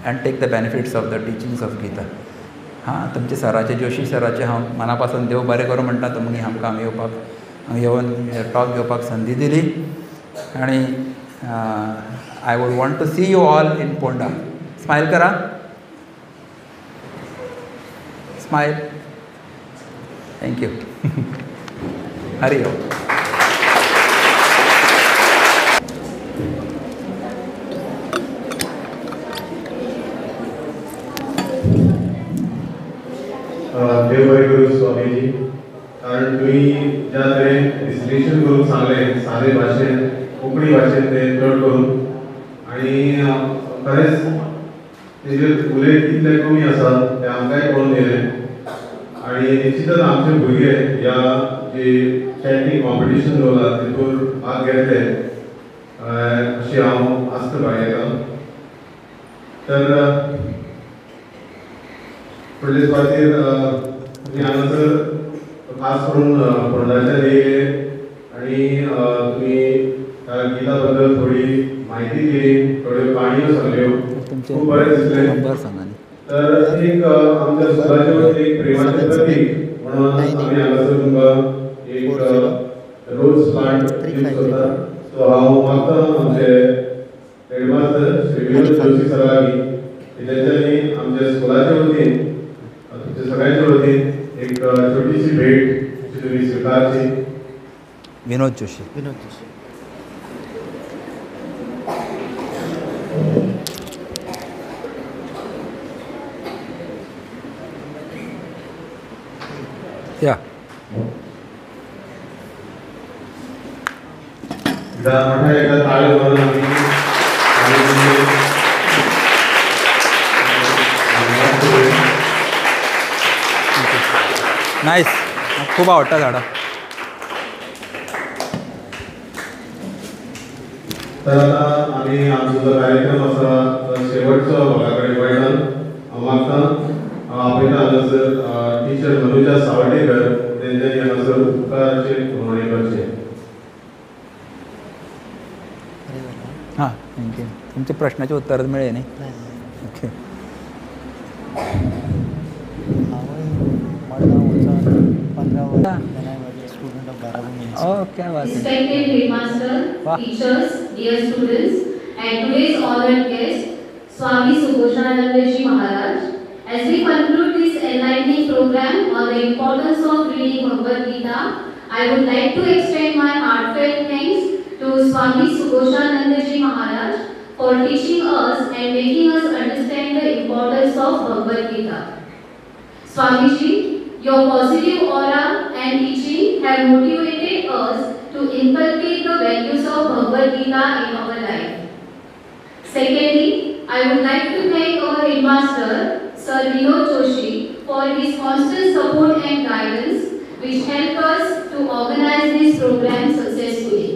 and take the benefits of the teachings of Gita. तुमचे सराचे, जोशी सराचे हांव मना पासून देव बरें करूं म्हणटा. तुमी आमकां हांगा येवपाक, हांगा येवन टॉक घेवपाक संदी दिली. आनी I would want to see you all in Ponda. Smile करा. स्मायल. थँक्यू. हरी ओम. देव बरें करूं स्वामीजी. कारण तुम्ही ज्या तरेन विश्लेशण करून सांगलें सादे भाशेन, कोंकणी भाशेन तें चड करून, आनी खरेंच तेजेर उलयत कितलें कमी आसा तें आमकांय कळून येयलें. आनी निश्चितच आमचे भुरगे ह्या जे चॅटिंग कॉम्पिटिशन दवरला तितून भाग घेतले अशी हांव आस्त बाळगीतां. तर फुडले सुवातेर तुमी हांगासर खास करून फोंडाच्या देगेर आनी तुमी गीता बद्दल थोडी म्हायती दिली, थोड्यो काणयो सांगल्यो, खूब बरें दिसलें. तर एक आमच्या स्कुलाचे वतीन एक प्रेमाचें प्रतीक म्हणून आमी हांगासर तुमकां एक रोज प्लांट गिफ्ट करता. सो हांव मागतां आमचे हेडमास्टर श्री विनोद जोशी सरा लागीं त्यांच्यानी आमच्या स्कुलाच्या वतीन तुमच्या सगळ्यांच्या वतीन एक छोटीशी भेट तुम्ही स्वीकारची. विनोद जोशी. या मोठ्या एकदा टाळी मारून नाईस. खूप आवडतं झाडं. तर आता आम्ही आमचा जो कार्यक्रम असा शेवटचा भागाकडे वळणार. म्हाका आपयता हांगासर टीचर मनुजा सावडेकर तेंच्यांनी हांगासर उपकाराचे उलोवणी करचे. हां थँक्यू. तुमच्या प्रश्नाचे उत्तर मिळेल न्ही. ओके. क्या बात है. Respected headmaster, teachers, dear students, and today's honored guest, Swami Sughoshanandaji Maharaj. As we conclude this enlightening program on the importance of reading Bhagavad Gita, I would like to extend my heartfelt thanks to Swami Sughoshanandaji Maharaj for teaching us and making us understand the importance of Bhagavad Gita. Swamiji, your positive aura and teaching have motivated us to inculcate the values of Bhagavad Gita in our life. Secondly, I would like to thank our headmaster, Sir Vinod Joshi, for his constant support and guidance, which helped us to organize this program successfully.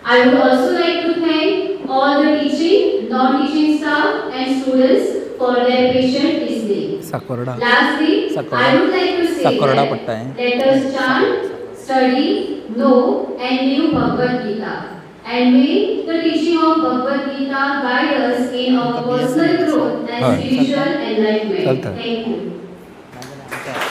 I would also like to thank all the teaching, non-teaching staff and students for their patient listening. साकोरडा. Lastly, I would like to say साकोरडा that पट्टा है. let us chant, study, know and live Bhagavad Gita. And may the teaching of Bhagavad Gita guide us in our personal growth and spiritual enlightenment. चलता. Thank you.